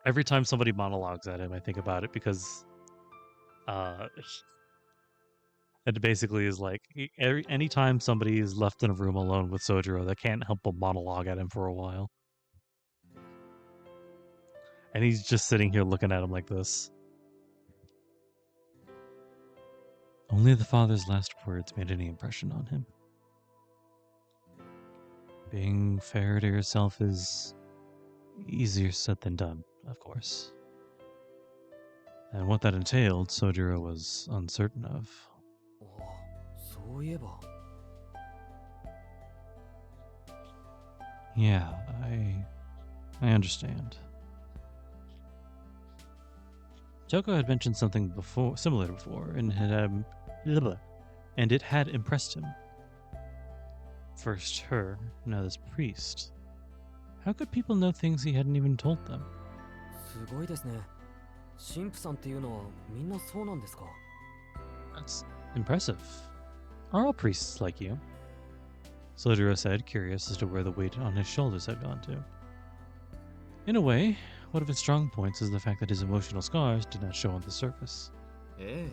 Every time somebody monologues at him, I think about it because... it basically is like, anytime somebody is left in a room alone with Soujyuro, they can't help but monologue at him for a while. And he's just sitting here looking at him like this. Only the father's last words made any impression on him. Being fair to yourself is easier said than done, of course. And what that entailed, Soujyuro was uncertain of. そういえば。 Yeah, I understand. Toko had mentioned something before, similar before, and it had impressed him. First her, now this priest. How could people know things he hadn't even told them? すごいですね。神父さんっていうのはみんなそうなんですか？ That's impressive. Are all priests like you? Soujyuro said, curious as to where the weight on his shoulders had gone to. In a way, one of his strong points is the fact that his emotional scars did not show on the surface. ええ、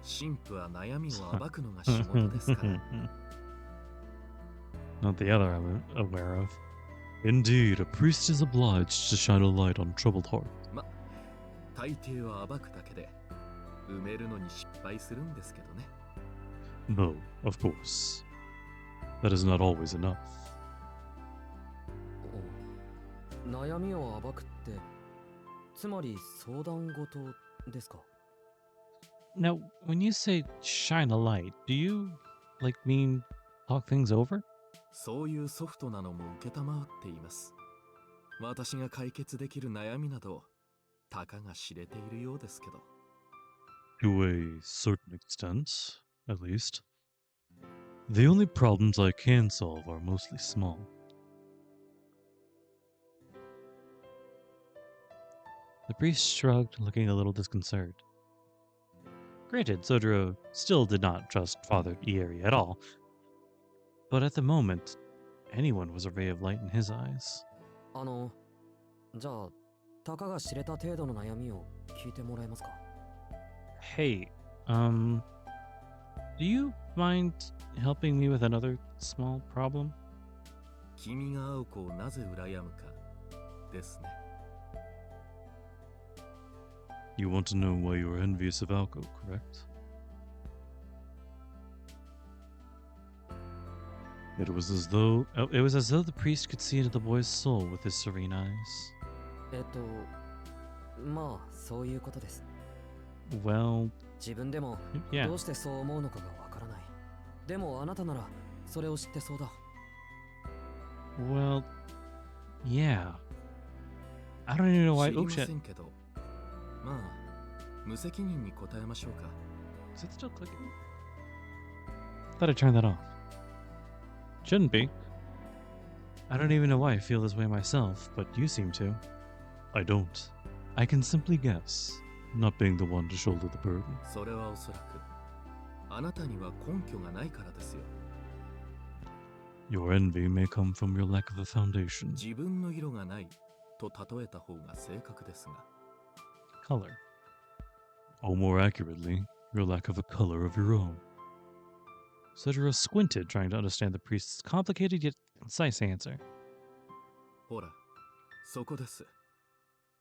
神父は悩みを暴くのが仕事ですから。Not the other I'm aware of. Indeed, a priest is obliged to shine a light on troubled heart. 大抵は暴くだけで埋めるのに失敗するんですけどね。No, of course. That is not always enough. 悩みを暴くって、つまり相談事ですか？ Now, when you say shine a light, do you, mean talk things over? そういうソフトなのも承っています。私が解決できる悩みなどたかが知れているようですけど。To a certain extent, at least. The only problems I can solve are mostly small. The priest shrugged, looking a little disconcerted. Granted, Soujyuro still did not trust Father Ieri at all, but at the moment, anyone was a ray of light in his eyes. じゃあ、たかが知れた程度の悩みを聞いてもらえますか？ Hey, do you mind helping me with another small problem? 君が青子をなぜ羨むかですね。You want to know why you are envious of Aoko, correct? It was as though the priest could see into the boy's soul with his serene eyes. まあ、そういうことです。Well, 自分でも yeah. どうしてそう思うのかがわからない。でもあなたならそれを知ってそうだ。Well, yeah. I don't even know why. 知り Oh ま shit. せんけど、まあ無責任に答えましょうか。Is it still clicking? Thought I turned that off. Shouldn't be. I don't even know why I feel this way myself, but you seem to. I don't. I can simply guess, not being the one to shoulder the burden. それはおそらくあなたには根拠がないからですよ。Your envy may come from your lack of a foundation. 自分の色がないと例えた方が正確ですが。Color. Or more accurately, your lack of a color of your own. Soujyuro squinted, trying to understand the priest's complicated yet concise answer. ほら、そこです。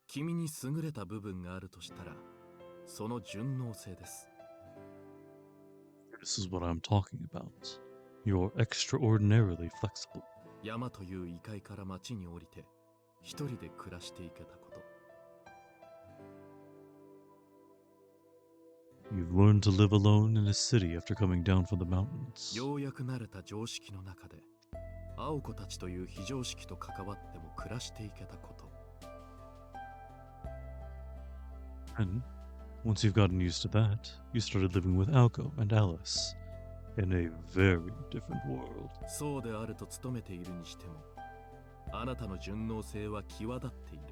君に優れた部分があるとしたら、その順応性です。This is what I'm talking about. You're extraordinarily flexible. 山という異界から町に降りて、一人で暮らしていけたこと。You've learned to live alone in a city after coming down from the mountains. ようやく慣れた常識の中で、青子たちという非常識と関わっても暮らしていけたこと。And once you've gotten used to that, you started living with Aoko and Alice in a very different world. そうであると努めているにしても、あなたの順応性は際立っている。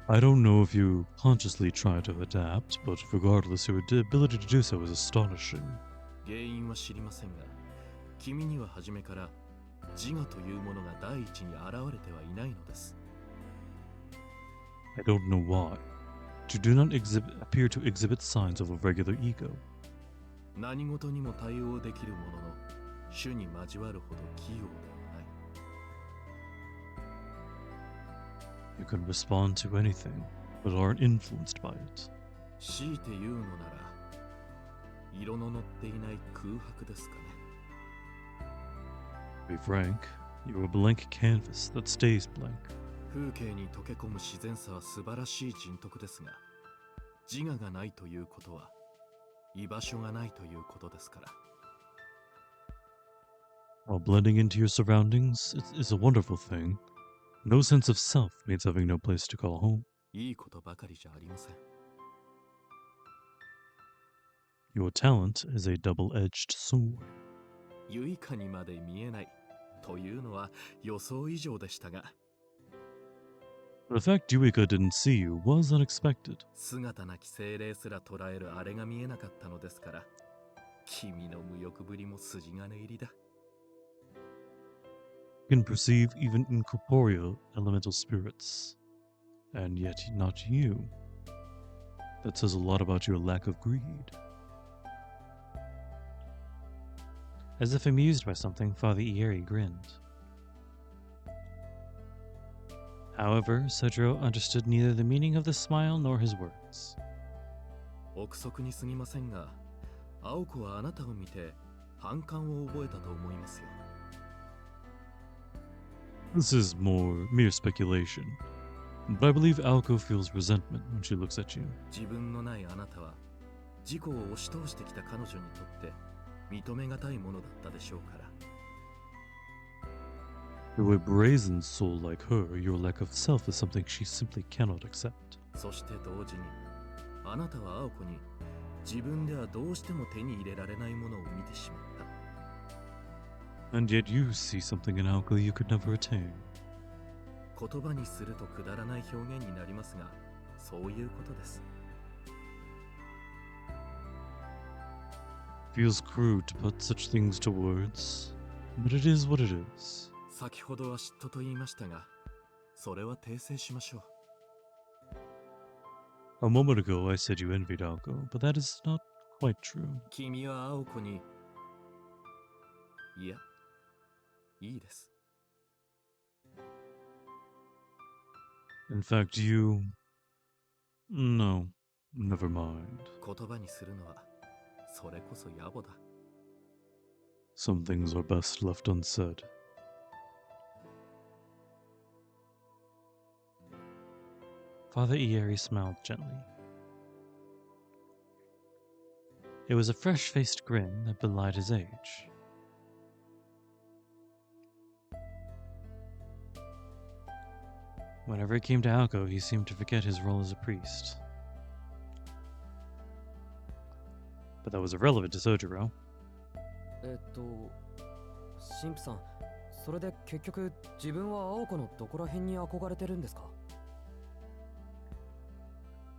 I don't know if you consciously try to adapt, but regardless, your ability to do so is astonishing. 原因は知りませんが、君には初めから自我というものが第一に現れてはいないのです。I don't know why, but you do not appear to exhibit signs of a regular ego. 何事にも対応できるものの、種に交わるほど器用ではない。You can respond to anything, but aren't influenced by it. 強いて言うのなら、色の乗っていない空白ですかね。To be frank, you're a blank canvas that stays blank. 風景に溶け込む自然さは素晴らしい人徳ですが、自我がないということは、居場所がないということですから。While blending into your surroundings is a wonderful thing, no sense of self means having no place to call home. いいことばかりじゃありません。Your talent is a double-edged sword. ユイカにまで見えないというのは予想以上でしたが、 The fact Yuika didn't see you was unexpected. 姿なき精霊すら捉えるあれが見えなかったのですから、君の無欲ぶりも筋金入りだ。 You can perceive even incorporeal elemental spirits. And yet not you. That says a lot about your lack of greed. As if amused by something, Father Ieri grinned. However, Soujyuro understood neither the meaning of the smile nor his words. 憶測に過ぎませんが、青子はあなたを見て反感を覚えたと思いますよ。 This is mere speculation, but I believe Aoko feels resentment when she looks at you. 自分のないあなたは自己を押し通してきた彼女にとって認めがたいものだったでしょうから。 To a brazen soul like her, your lack of self is something she simply cannot accept. そして同時にあなたは青子に自分ではどうしても手に入れられないものを見てしまった。 And yet you see something in Aoko you could never attain. 言葉にするとくだらない表現になりますが、そういうことです。 Feels crude to put such things to words, but it is what it is. 先ほどは嫉妬と言いましたが、それは訂正しましょう。 A moment ago I said you envied Aoko, but that is not quite true. 君は青子に、いや、いいです。 In fact, you... No, never mind. 言葉にするのはそれこそ野暮だ。 Some things are best left unsaid. Father Ieri smiled gently. It was a fresh-faced grin that belied his age. Whenever it came to Aoko, he seemed to forget his role as a priest. But that was irrelevant to Soujyuro. 神父さん、それで結局自分は青子のどこら辺に憧れてるんですか?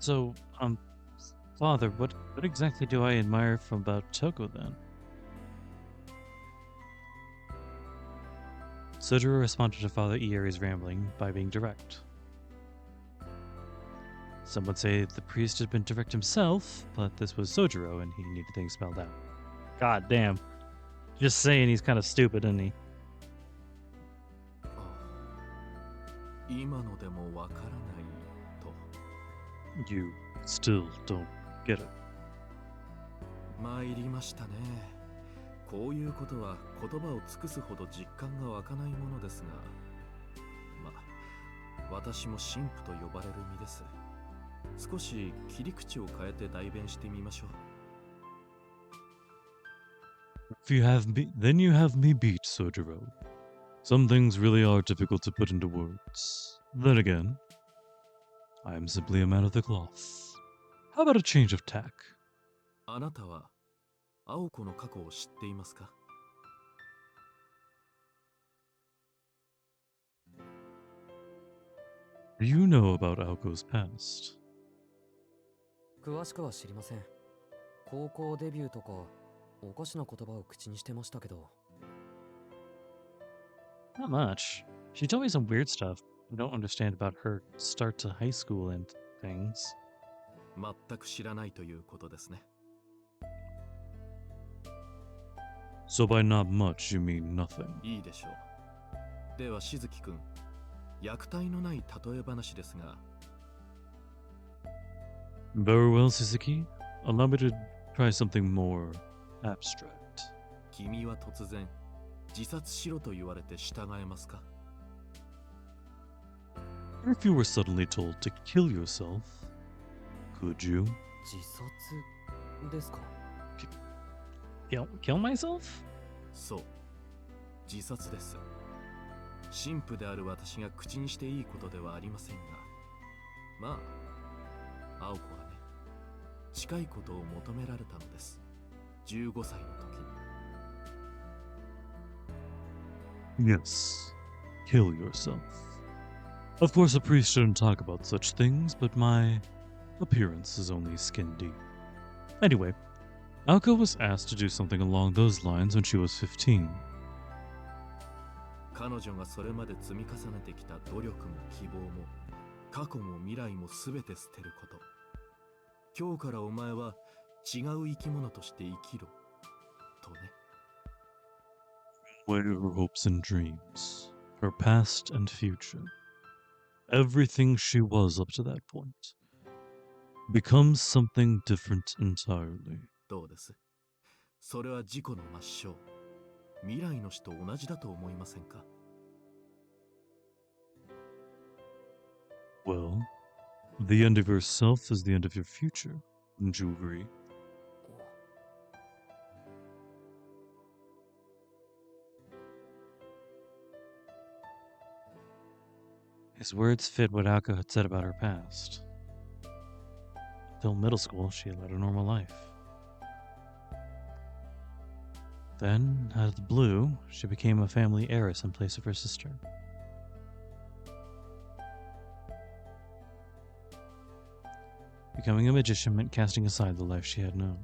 So, Father, what exactly do I admire about Toko then? Soujyuro responded to Father Ieri's rambling by being direct. Some would say the priest had been direct himself, but this was Soujyuro and he needed things spelled out. God damn. Just saying he's kind of stupid, isn't he? 今のでもわからないと。 You still don't get it. 参りましたね。こういうことは言葉を尽くすほど実感が湧かないものですが、まあ、私も神父と呼ばれる身です。少し切り口を変えて代弁してみましょう。 If you have me, then you have me beat, Soujyuro. Some things really are difficult to put into words. Then again, I am simply a man of the cloth. How about a change of tack? あなたは青子の過去を知っていますか? Do you know about Aoko's past? 詳しくは知りません。高校デビューとかおかしな言葉を口にしてましたけど。 Not much. She told me some weird stuff I don't understand about her start to high school and things. 全く知らないということですね。 So by not much, you mean nothing. いいでしょう。ではしずきくん、虐待のない例え話ですが。 Very well, Suzuki. Allow me to try something more abstract. 君は突然自殺しろと言われて従えますか? If you were suddenly told to kill yourself, could you? 自殺ですか? Kill myself? そう、自殺です。神父である私が口にしていいことではありませんが、まあ、青子はね、近いことを求められたのです。15歳の時に。Yes, kill yourself. Of course, a priest shouldn't talk about such things, but my appearance is only skin deep. Anyway, Aoko was asked to do something along those lines when she was 15. 彼女がそれまで積み重ねてきた努力も希望も過去も未来も全て捨てること。今日からお前は違う生き物として生きろとね。Away her hopes and dreams, her past and future, everything she was up to that point, becomes something different entirely. どうです？それは自己の抹消。未来の死と同じだと思いませんか？ Well, the end of yourself is the end of your future. Wouldn't you agree? His words fit what Aoko had said about her past. Till middle school, she led a normal life. Then, out of the blue, she became a family heiress in place of her sister. Becoming a magician meant casting aside the life she had known.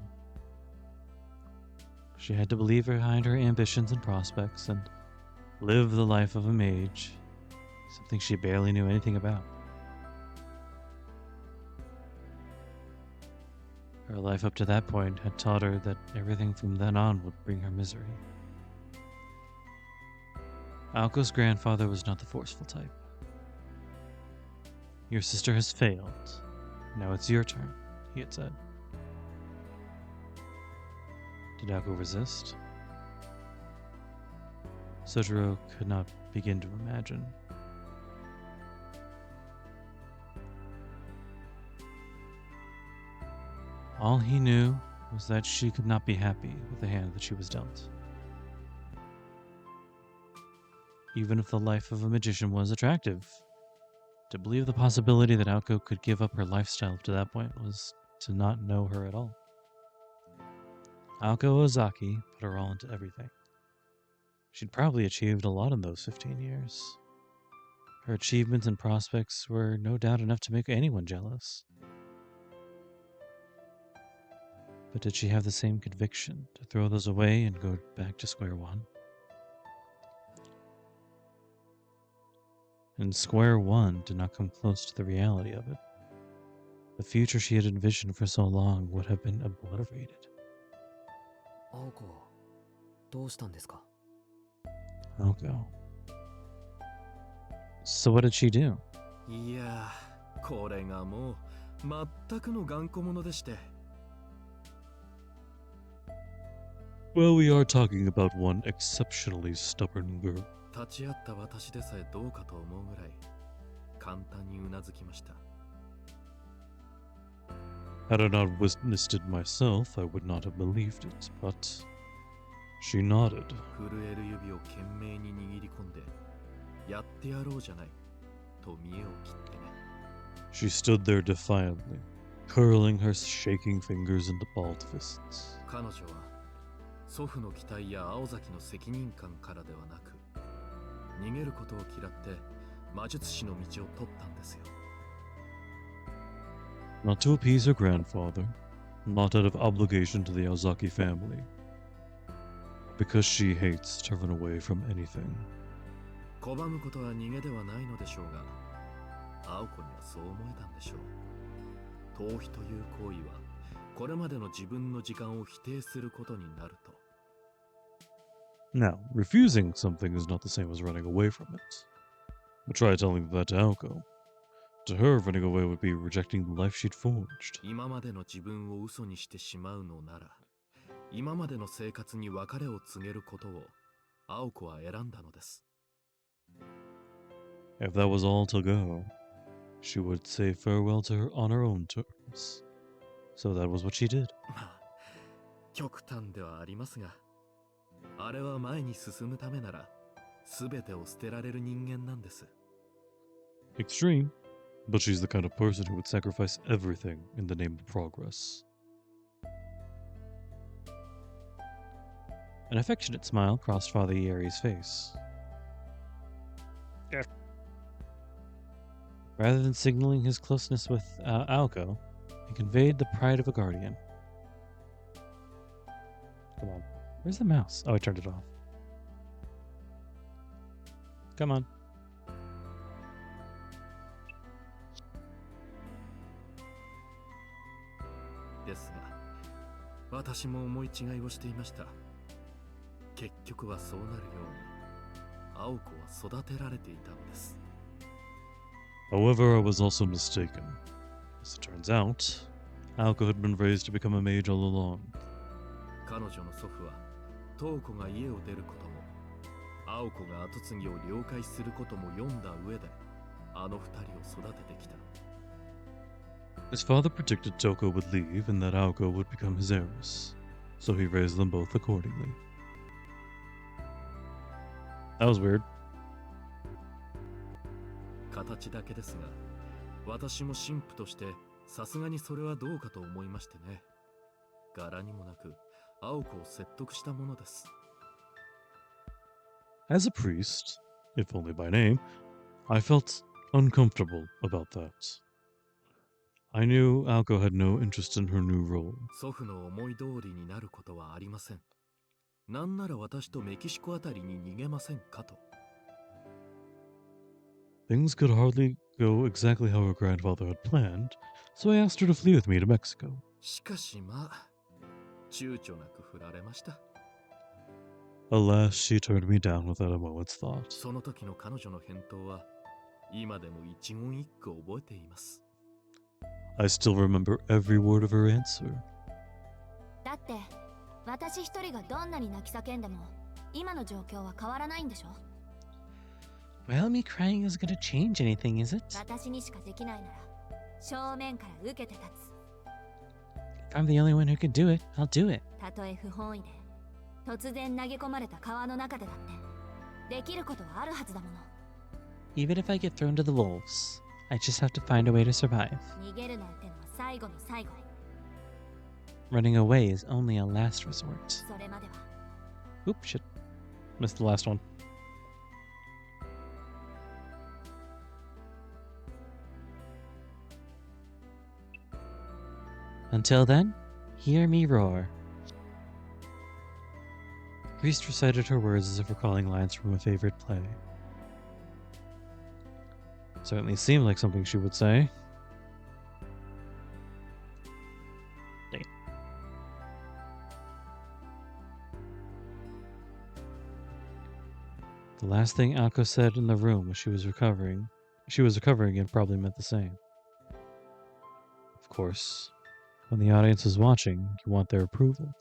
She had to believe behind her ambitions and prospects and live the life of a mage, something she barely knew anything about. Her life up to that point had taught her that everything from then on would bring her misery. Aoko's grandfather was not the forceful type. Your sister has failed. Now it's your turn, he had said. Did Aoko resist? Soujyuro could not begin to imagine. All he knew was that she could not be happy with the hand that she was dealt. Even if the life of a magician was attractive, to believe the possibility that Aoko could give up her lifestyle up to that point was to not know her at all. Aoko Ozaki put her all into everything. She'd probably achieved a lot in those 15 years. Her achievements and prospects were no doubt enough to make anyone jealous. But did she have the same conviction to throw those away and go back to square one? And square one did not come close to the reality of it. The future she had envisioned for so long would have been obliterated. 青子、どうしたんですか? Aoko. So what did she do? いや、これがもう全くの頑固者でして。Well, we are talking about one exceptionally stubborn girl. 立ち会った私でさえどうかと思うぐらい簡単にうなずきました。 Had I not witnessed it myself, I would not have believed it, but she nodded. 震える指を懸命に握り込んで、やってやろうじゃないと見栄を切ってね。 She stood there defiantly, curling her shaking fingers into balled fists. 彼女は祖父の期待や青崎の責任感からではなく、逃げることを嫌って魔術師の道を取ったんですよ。 Not to appease her grandfather, not out of obligation to the Ozaki family, because she hates to run away from anything. 拒むことは逃げではないのでしょうが、青子にはそう思えたんでしょう。逃避という行為はこれまでの自分の時間を否定することになると。 Now, refusing something is not the same as running away from it. But try telling that to Aoko. To her, running away would be rejecting the life she'd forged. 今までの自分を嘘にしてしまうのなら、今までの生活に別れを告げることを青子は選んだのです。 If that was all to go, she would say farewell to her on her own terms. So that was what she did. まあ、極端ではありますが、あれは前に進むためなら、すべてを捨てられる人間なんです。 Extreme, but she's the kind of person who would sacrifice everything in the name of progress. An affectionate smile crossed Father Yeri's face. Rather than signaling his closeness with Aoko, he conveyed the pride of a guardian. Come on. Where's the mouse? Oh, I turned it off. Come on.ですが、私も思い違いをしていました。結局はそうなるように、青子は育てられていたのです。However, I was also mistaken. As it turns out, Aoko had been raised to become a mage all along. 彼女の祖父は、瞳子が家を出ることも、青子が跡継ぎを了解することも読んだ上で、あの二人を育ててきた。His father predicted Toko would leave and that Aoko would become his heiress, so he raised them both accordingly. That was weird. 形だけですが、私も神父としてさすがにそれはどうかと思いましてね。柄にもなく青子を説得したものです。As a priest, if only by name, I felt uncomfortable about that. I knew Aoko had no interest in her new role. 祖父の思い通りになることはありません。なんなら私とメキシコあたりに逃げませんかと。Things could hardly go exactly how her grandfather had planned, so I asked her to flee with me to Mexico. しかしまあ、躊躇なく振られました。Alas, she turned me down without a moment's thought. その時の彼女の返答は、今でも一言一句覚えています。I still remember every word of her answer. だって私一人がどんなに泣き叫んでも今の状況は変わらないんでしょ。 Well, me crying isn't gonna change anything, is it? 私にしかできないなら正面から受けて立つ。 If I'm the only one who can do it, I'll do it. たとえ不本意で突然投げ込まれた川の中でだってできることはあるはずだもの。 Even if I get thrown to the wolves, I just have to find a way to survive. 逃げるなんてのは最後の最後。 Running away is only a last resort. それまでは Oop, shit. Missed the last one. Until then, hear me roar. The priest recited her words as if recalling lines from a favorite play. Certainly seemed like something she would say. The last thing Aoko said in the room was she was recovering and probably meant the same. Of course, when the audience is watching, you want their approval.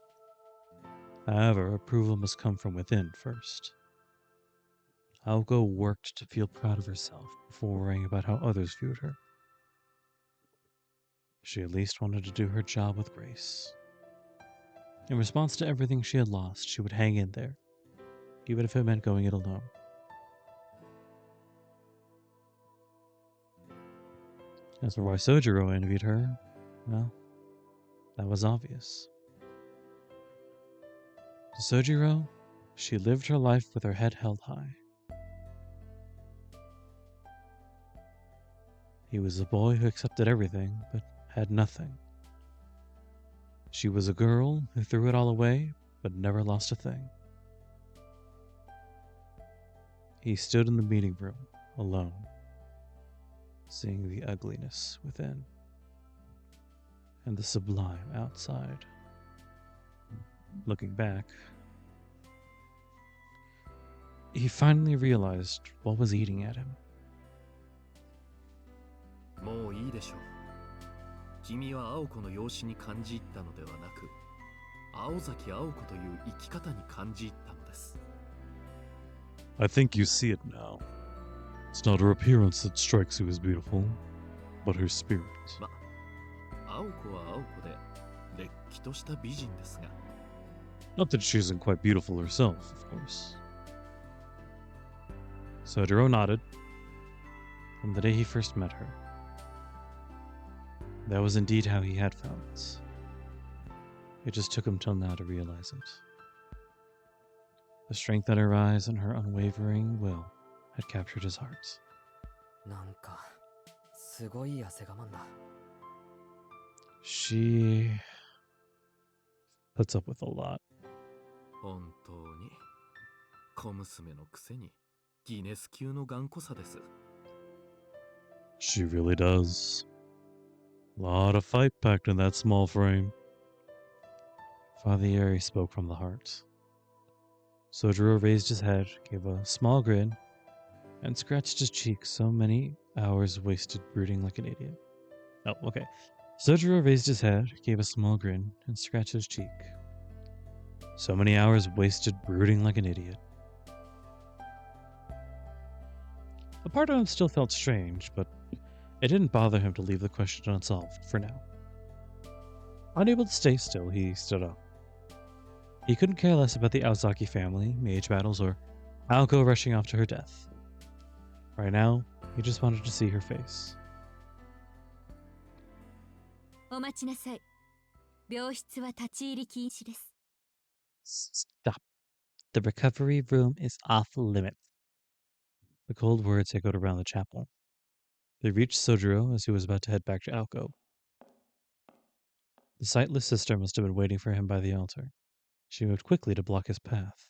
However, approval must come from within first. Aoko worked to feel proud of herself before worrying about how others viewed her. She at least wanted to do her job with grace. In response to everything she had lost, she would hang in there, even if it meant going it alone. As for why Soujyuro envied her, well, that was obvious. To Soujyuro, she lived her life with her head held high. He was a boy who accepted everything, but had nothing. She was a girl who threw it all away, but never lost a thing. He stood in the meeting room, alone, seeing the ugliness within and the sublime outside. Looking back, he finally realized what was eating at him. もういいでしょう。君は青子の容姿に感じ入ったのではなく、青崎青子という生き方に感じ入ったのです。I think you see it now. It's not her appearance that strikes you as beautiful, but her spirit. ま、青子は青子で、れっきとした美人ですが。Not that she isn't quite beautiful herself, of course. Soujyuro nodded. From the day he first met her, that was indeed how he had felt. It just took him till now to realize it. The strength in her eyes and her unwavering will had captured his heart. なんかすごい汗我慢だ。 She puts up with a lot. 本当に小娘のくせにギネス級の頑固さです。 She really does. A lot of fight packed in that small frame. Father Yeri spoke from the heart. Soujyuro raised his head, gave a small grin, and scratched his cheek. So many hours wasted brooding like an idiot. Oh, okay. Soujyuro raised his head, gave a small grin, and scratched his cheek. So many hours wasted brooding like an idiot. A part of him still felt strange, but it didn't bother him to leave the question unsolved for now. Unable to stay still, he stood up. He couldn't care less about the Aozaki family, mage battles, or Aoko rushing off to her death. Right now, he just wanted to see her face. お待ちなさい。病室は立ち入り禁止です。 Stop. The recovery room is off limits. The cold words echoed around the chapel. They reached Soujyuro as he was about to head back to Aoko. The sightless sister must have been waiting for him by the altar. She moved quickly to block his path.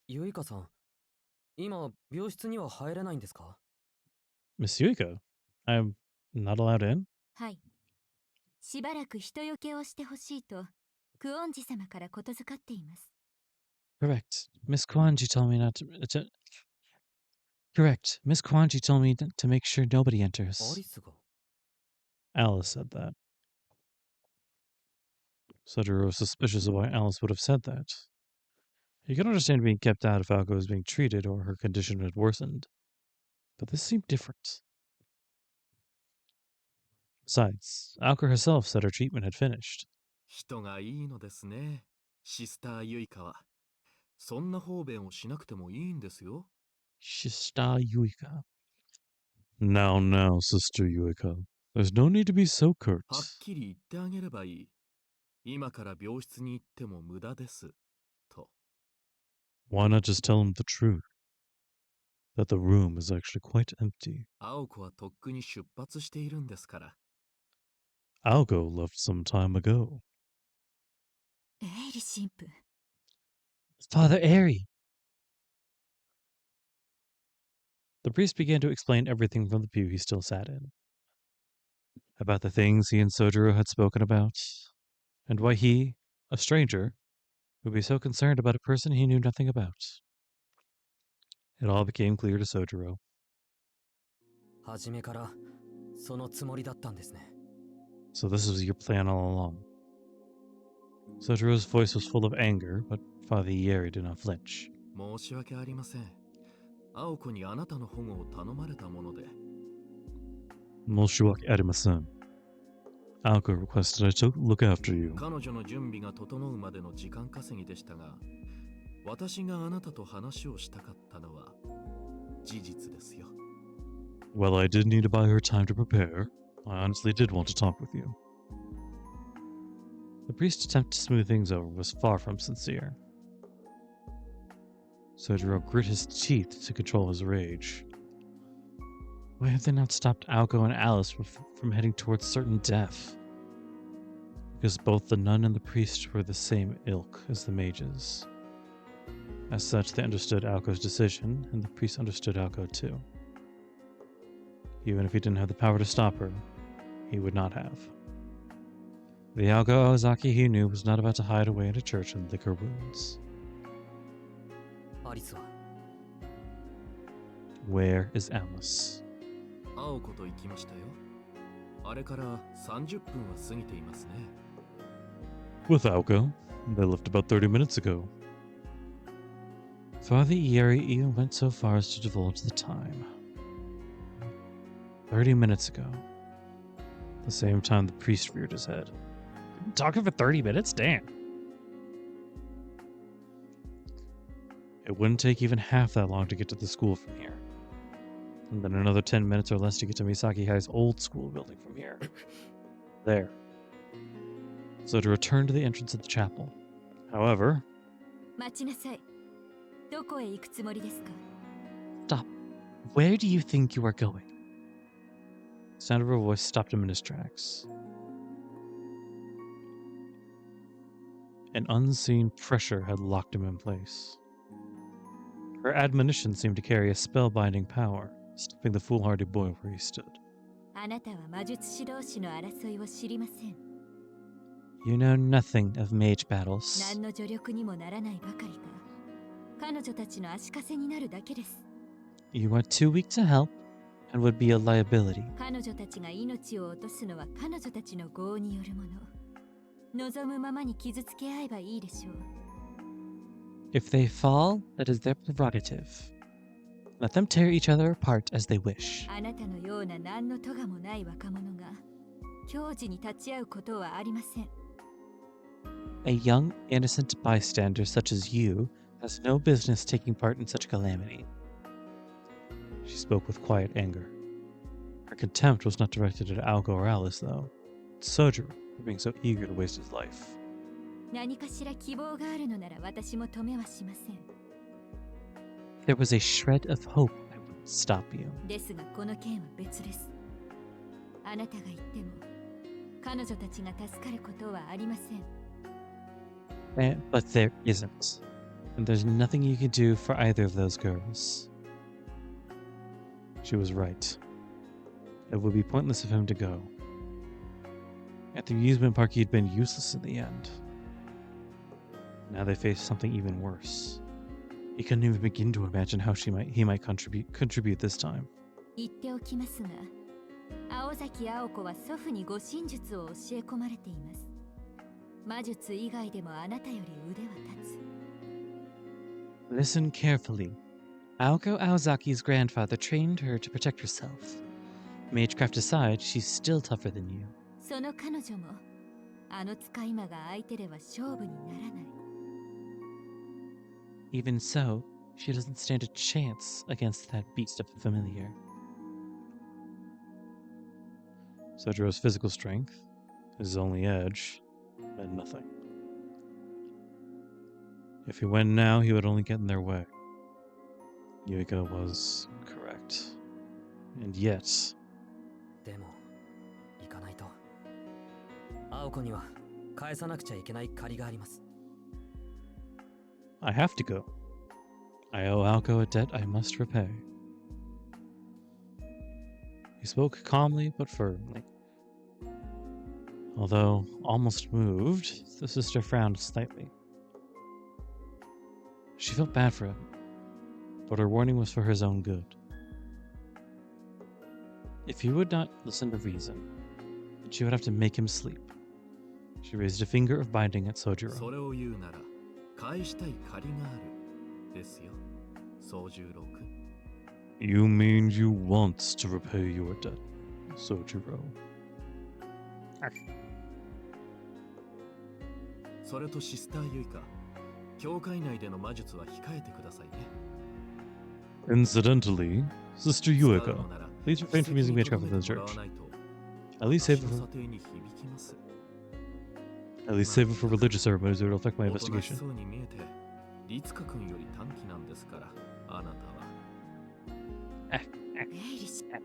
ユイカさん、今病室には入れないんですか？ Miss Yuika? I'm not allowed in? はい。しばらく人よけをしてほしいと、クオンジ様からことづかっています。 Correct. Miss Kwanji told me not to... Correct. Miss Kwanji told me to make sure nobody ア enters. リスが Alice said that. Soujyuro was suspicious of why Alice would have said that. He could understand being kept out if Aoko was being treated or her condition had worsened. But this seemed different. Besides, Aoko herself said her treatment had finished. 人がいいのですね、シスターユイカは。そんな方便をしなくてもいいんですよ。 Shista Yuika. Now, Sister Yuika. There's no need to be so curt. はっきり言ってあげればいい。今から病室に行っても無駄です。と。 Why not just tell him the truth? That the room is actually quite empty. 青子はとっくに出発しているんですから。 Aoko left some time ago. エイリ神父。 Father Airy! The priest began to explain everything from the pew he still sat in. About the things he and Soujyuro had spoken about, and why he, a stranger, would be so concerned about a person he knew nothing about. It all became clear to Soujyuro. 初めからそのつもりだったんですね。 So this was your plan all along. Sojuro's voice was full of anger, but Father Yeri did not flinch. 申し訳ありません。青子にあなたの保護を頼まれたもので。 Moshiwaki arimasen. Aoko requested I to look after you. 彼女の準備が整うまでの時間稼ぎでしたが、私があなたと話をしたかったのは事実ですよ。 Well, I did need to buy her time to prepare. I honestly did want to talk with you. The priest's attempt to smooth things over was far from sincere. Soujyuro grit his teeth to control his rage. Why have they not stopped Aoko and Alice from heading towards certain death? Because both the nun and the priest were the same ilk as the mages. As such, they understood Aoko's decision, and the priest understood Aoko too. Even if he didn't have the power to stop her, he would not have. The Aoko Aozaki he knew was not about to hide away in a church and lick her wounds. アリスは Where is Alice? 青子と行きましたよ。あれから30分は過ぎていますね。 With Aoko. They left about 30 minutes ago. Father Yeri even went so far as to divulge the time. 30 minutes ago. The same time the priest reared his head. Talking for 30 minutes? Damn. It wouldn't take even half that long to get to the school from here. And then another 10 minutes or less to get to Misaki High's old school building from here. There. So to return to the entrance of the chapel. However... 待ちなさい。どこへ行くつもりですか？ Stop. Where do you think you are going? sound of her voice stopped him in his tracks. An unseen pressure had locked him in place. Her admonition seemed to carry a spellbinding power, stopping the foolhardy boy where he stood. あなたは魔術師同士の争いを知りません。 You know nothing of mage battles. 何の助力にもならないばかりか、彼女たちの足かせになるだけです。 You are too weak to help and would be a liability. 彼女たちが命を落とすのは彼女たちの業によるもの。望むままに傷つけ合えばいいでしょう。 If they fall, that is their prerogative. Let them tear each other apart as they wish. あなたのような何の咎もない若者が教示に立ち会うことはありません。 A young, innocent bystander such as you has no business taking part in such a calamity. She spoke with quiet anger. Her contempt was not directed at Aoko or Alice, though. Soujyuro, for being so eager to waste his life. 何かしら希望があるのなら私も止めはしません。 There was a shred of hope. I wouldn't stop you. ですがこの件は別です。あなたが言っても彼女たちが助かることはありません。 But there isn't. And there's nothing you can do for either of those girls. She was right. It would be pointless of him to go. At the amusement park, he'd been useless in the end. Now they faced something even worse. He couldn't even begin to imagine how he might contribute this time. 言っておきますが、青崎青子は祖父に護身術を教え込まれています。魔術以外でもあなたより腕は立つ。 Listen carefully. Aoko Aozaki's grandfather trained her to protect herself. Magecraft aside, she's still tougher than you. その彼女もあの使い魔が相手では勝負にならない。 Even so, she doesn't stand a chance against that beast of a familiar. Soujyuro's physical strength, his only edge, meant nothing. If he went now, he would only get in their way. Yuika was correct. And yet... でも行かないと。青子には返さなくちゃいけない借りがあります。 I have to go. I owe Aoko a debt I must repay. He spoke calmly but firmly. Although almost moved, the sister frowned slightly. She felt bad for him, but her warning was for his own good. If he would not listen to reason, then she would have to make him sleep. She raised a finger of binding at Soujyuro. それを言うなら返したい借りがあるですよ、宗十郎君。 You mean you want to repay your debt, Soujyuro? それとシスターユイカ、教会内での魔術は控えてくださいね。 Incidentally, Sister Yuika, please refrain from using magecraft within the church. At least save it for religious ceremonies that will affect my investigation. そうに見えて、リツカ君より短期なんですから、あなたは。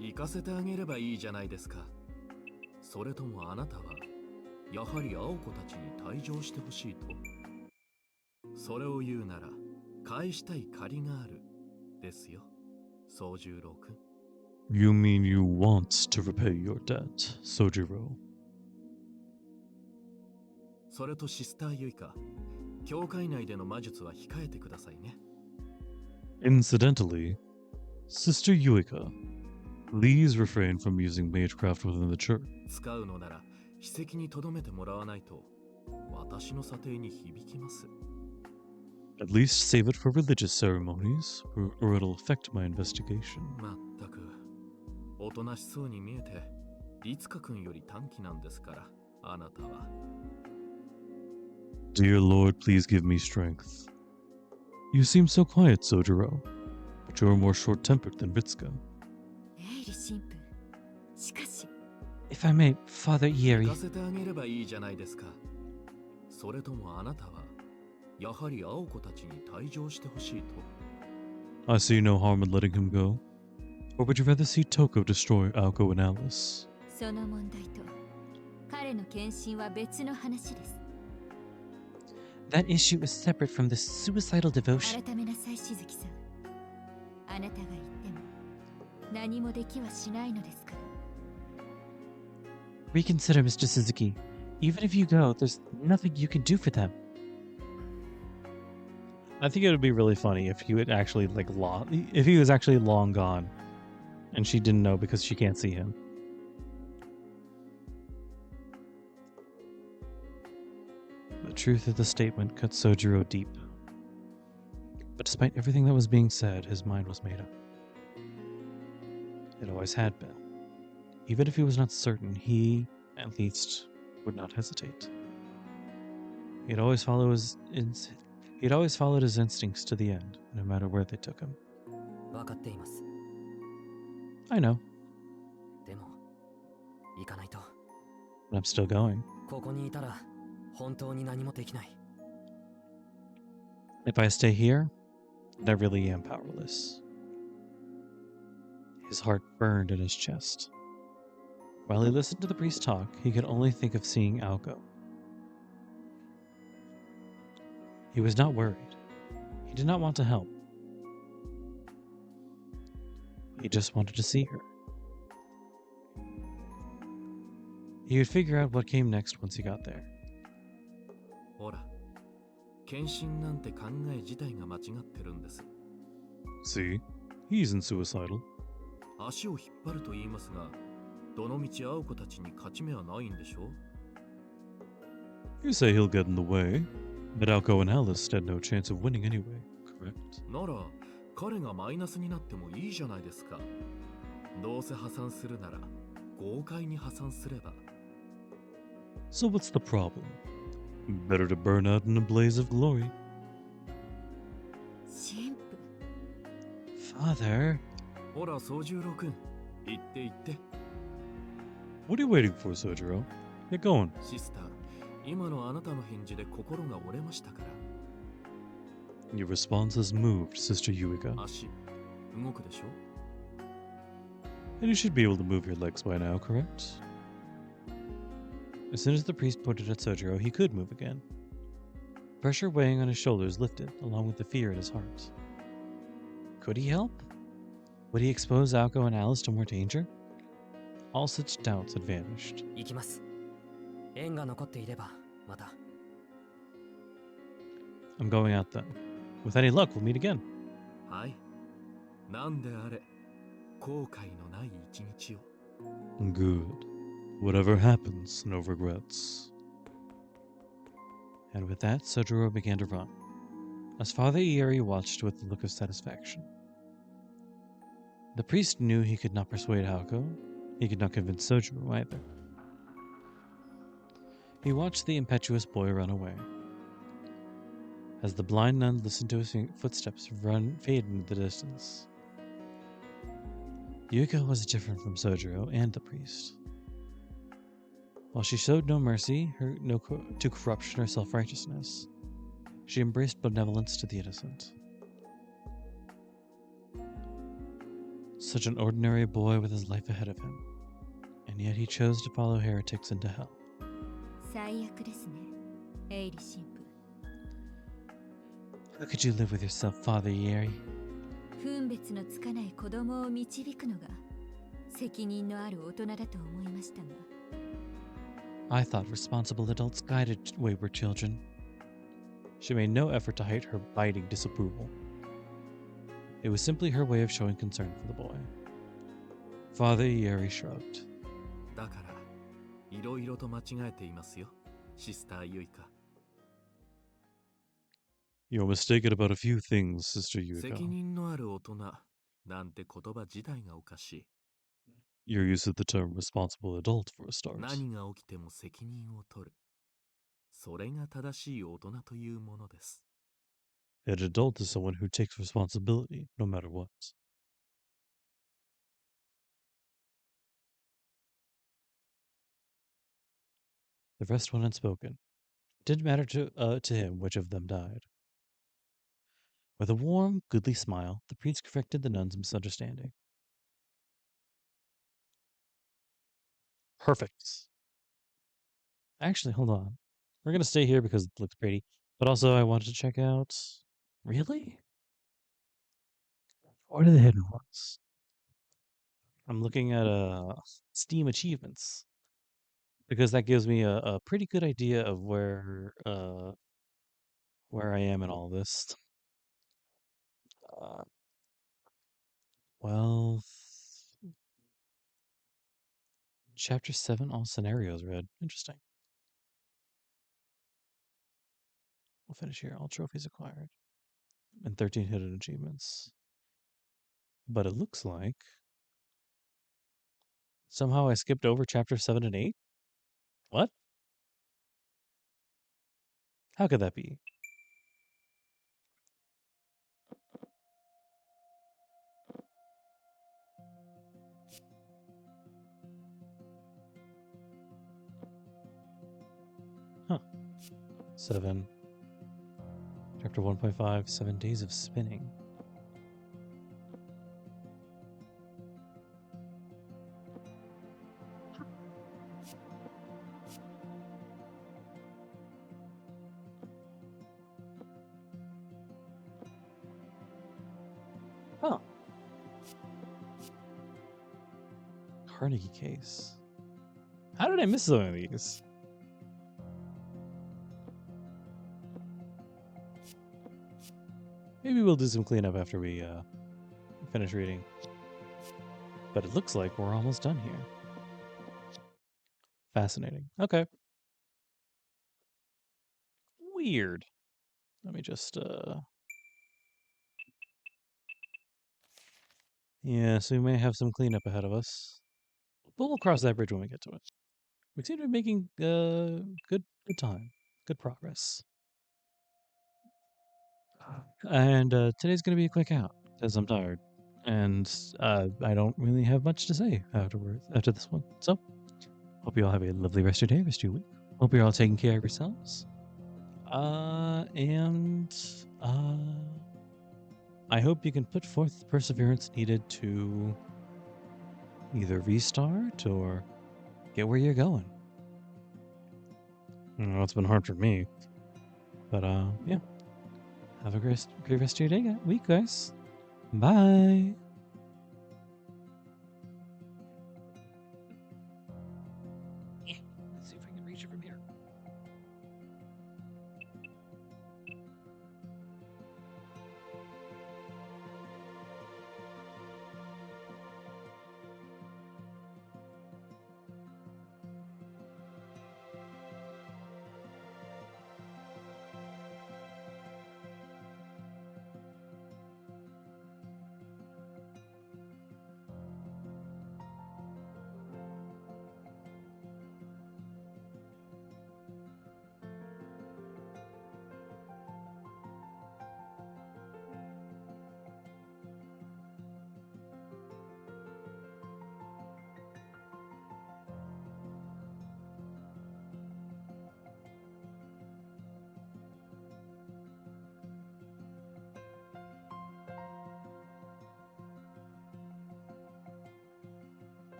行かせてあげればいいじゃないですか。それともあなたは、やはり青子たちに退場してほしいと。それを言うなら、返したい借りがあるですよ、宗十郎君。You mean you want to repay your debt, Soujyuro? それとシスターユイカ、教会内での魔術は控えてくださいね。Incidentally, Sister Yuika, please refrain from using magecraft within the church. 使うのなら、秘跡に留めてもらわないと、私の査定に響きます。At least save it for religious ceremonies, or it'll affect my investigation. まったく、おとなしそうに見えて、リツカ君より短期なんですから、あなたは。Dear Lord, please give me strength. You seem so quiet, Soujyuro, but you are more short-tempered than Ritsuka. エイリ神父、しかし。 If I may, Father 行 Ieri. かせてあげればいいじゃないですか。それともあなたは、やはり青子たちに退場してほしいと。I see no harm in letting him go. Or would you rather see Toko destroy Aoko and Alice? その問題と彼の献身は別の話です。 That issue is separate from the suicidal devotion. 改めなさい、しずきさん。あなたが言っても何もできはしないのですから。 Reconsider, Mr. Suzuki. Even if you go, there's nothing you can do for them. I think it would be really funny if he would actually if he was actually long gone and she didn't know because she can't see him. The truth of the statement cut Soujyuro deep. But despite everything that was being said, his mind was made up. It always had been. Even if he was not certain, he, at least, would not hesitate. He'd always followed his instincts to the end, no matter where they took him. 分かっています。 I know, でも行かないと。 but I'm still going. ここにいたら本当に何もできない。 If I stay here, then I really am powerless. His heart burned in his chest. While he listened to the priest talk, he could only think of seeing Aoko. He was not worried. He did not want to help. He just wanted to see her. He would figure out what came next once he got there. ほら、献身なんて考え自体が間違ってるんです。 See? He isn't suicidal. 足を引っ張ると言いますが、どの道青子たちに勝ち目はないんでしょう？ You say he'll get in the way, but Aoko and Alice had no chance of winning anyway, correct? なら、彼がマイナスになってもいいじゃないですか。どうせ破産するなら、豪快に破産すれば。 So what's the problem? Better to burn out in a blaze of glory. 神父。 Father, ほら、宗十郎くん、行って行って。 what are you waiting for, Soujyuro? Get going. シスター、今のあなたの返事で心が折れましたから。 Your response has moved, Sister Yuika, 足、動くでしょ？ and you should be able to move your legs by now, correct? As soon as the priest pointed at Soujyuro, he could move again. Pressure weighing on his shoulders lifted, along with the fear in his heart. Could he help? Would he expose Aoko and Alice to more danger? All such doubts had vanished. 行きます。縁が残っていればまた。 I'm going out then. With any luck, we'll meet again. はい。なんであれ、後悔のない一日を。 Good. Whatever happens, no regrets. And with that, Soujyuro began to run, as Father Ieri watched with a look of satisfaction. The priest knew he could not persuade Aoko. He could not convince Soujyuro either. He watched the impetuous boy run away. As the blind nun listened to his footsteps fade into the distance. Yuka was different from Soujyuro and the priest. While she showed no mercy to corruption or self-righteousness, she embraced benevolence to the innocent. Such an ordinary boy with his life ahead of him, and yet he chose to follow heretics into hell. 最悪ですね、エイリ神父。 How could you live with yourself, Father Ieri? 分別のつかない子供を導くのが責任のある大人だと思いましたが。 I thought responsible adults guided wayward children. She made no effort to hide her biting disapproval. It was simply her way of showing concern for the boy. Father Ieri shrugged. だから、いろいろと間違えていますよ、シスターユイカ。 You're mistaken about a few things, Sister Yuika. 責任のある大人なんて言葉自体がおかしい。 Your use of the term responsible adult, for a start. 何が起きても責任を取る。それが正しい大人というものです。 An adult is someone who takes responsibility, no matter what. The rest went unspoken. It didn't matter to him which of them died. With a warm, goodly smile, the priest corrected the nun's misunderstanding. Perfect. Actually, hold on. We're gonna stay here because it looks pretty. But also, I wanted to check out. Really? What are the hidden ones? I'm looking at Steam achievements because that gives me a pretty good idea of where I am in all this. Uh, well, chapter 7, all scenarios read. Interesting. We'll finish here. All trophies acquired and 13 hidden achievements. But it looks like somehow I skipped over chapter 7 and 8. What? How could that be? Huh. 7. Chapter 1.5, 7 days of spinning. Huh. Carnegie case. How did I miss some of these? Maybe we'll do some cleanup after we finish reading. But it looks like we're almost done here. Fascinating. Okay. Weird. Let me just yeah, so we may have some cleanup ahead of us. But we'll cross that bridge when we get to it. We seem to be making good time. Good progress. And today's going to be a quick out because I'm tired. And I don't really have much to say after this one. So, hope you all have a lovely rest of your day, rest of your week. Hope you're all taking care of yourselves. And I hope you can put forth the perseverance needed to either restart or get where you're going. It's been hard for me. But yeah. Have a great rest of your day, week, guys. Bye.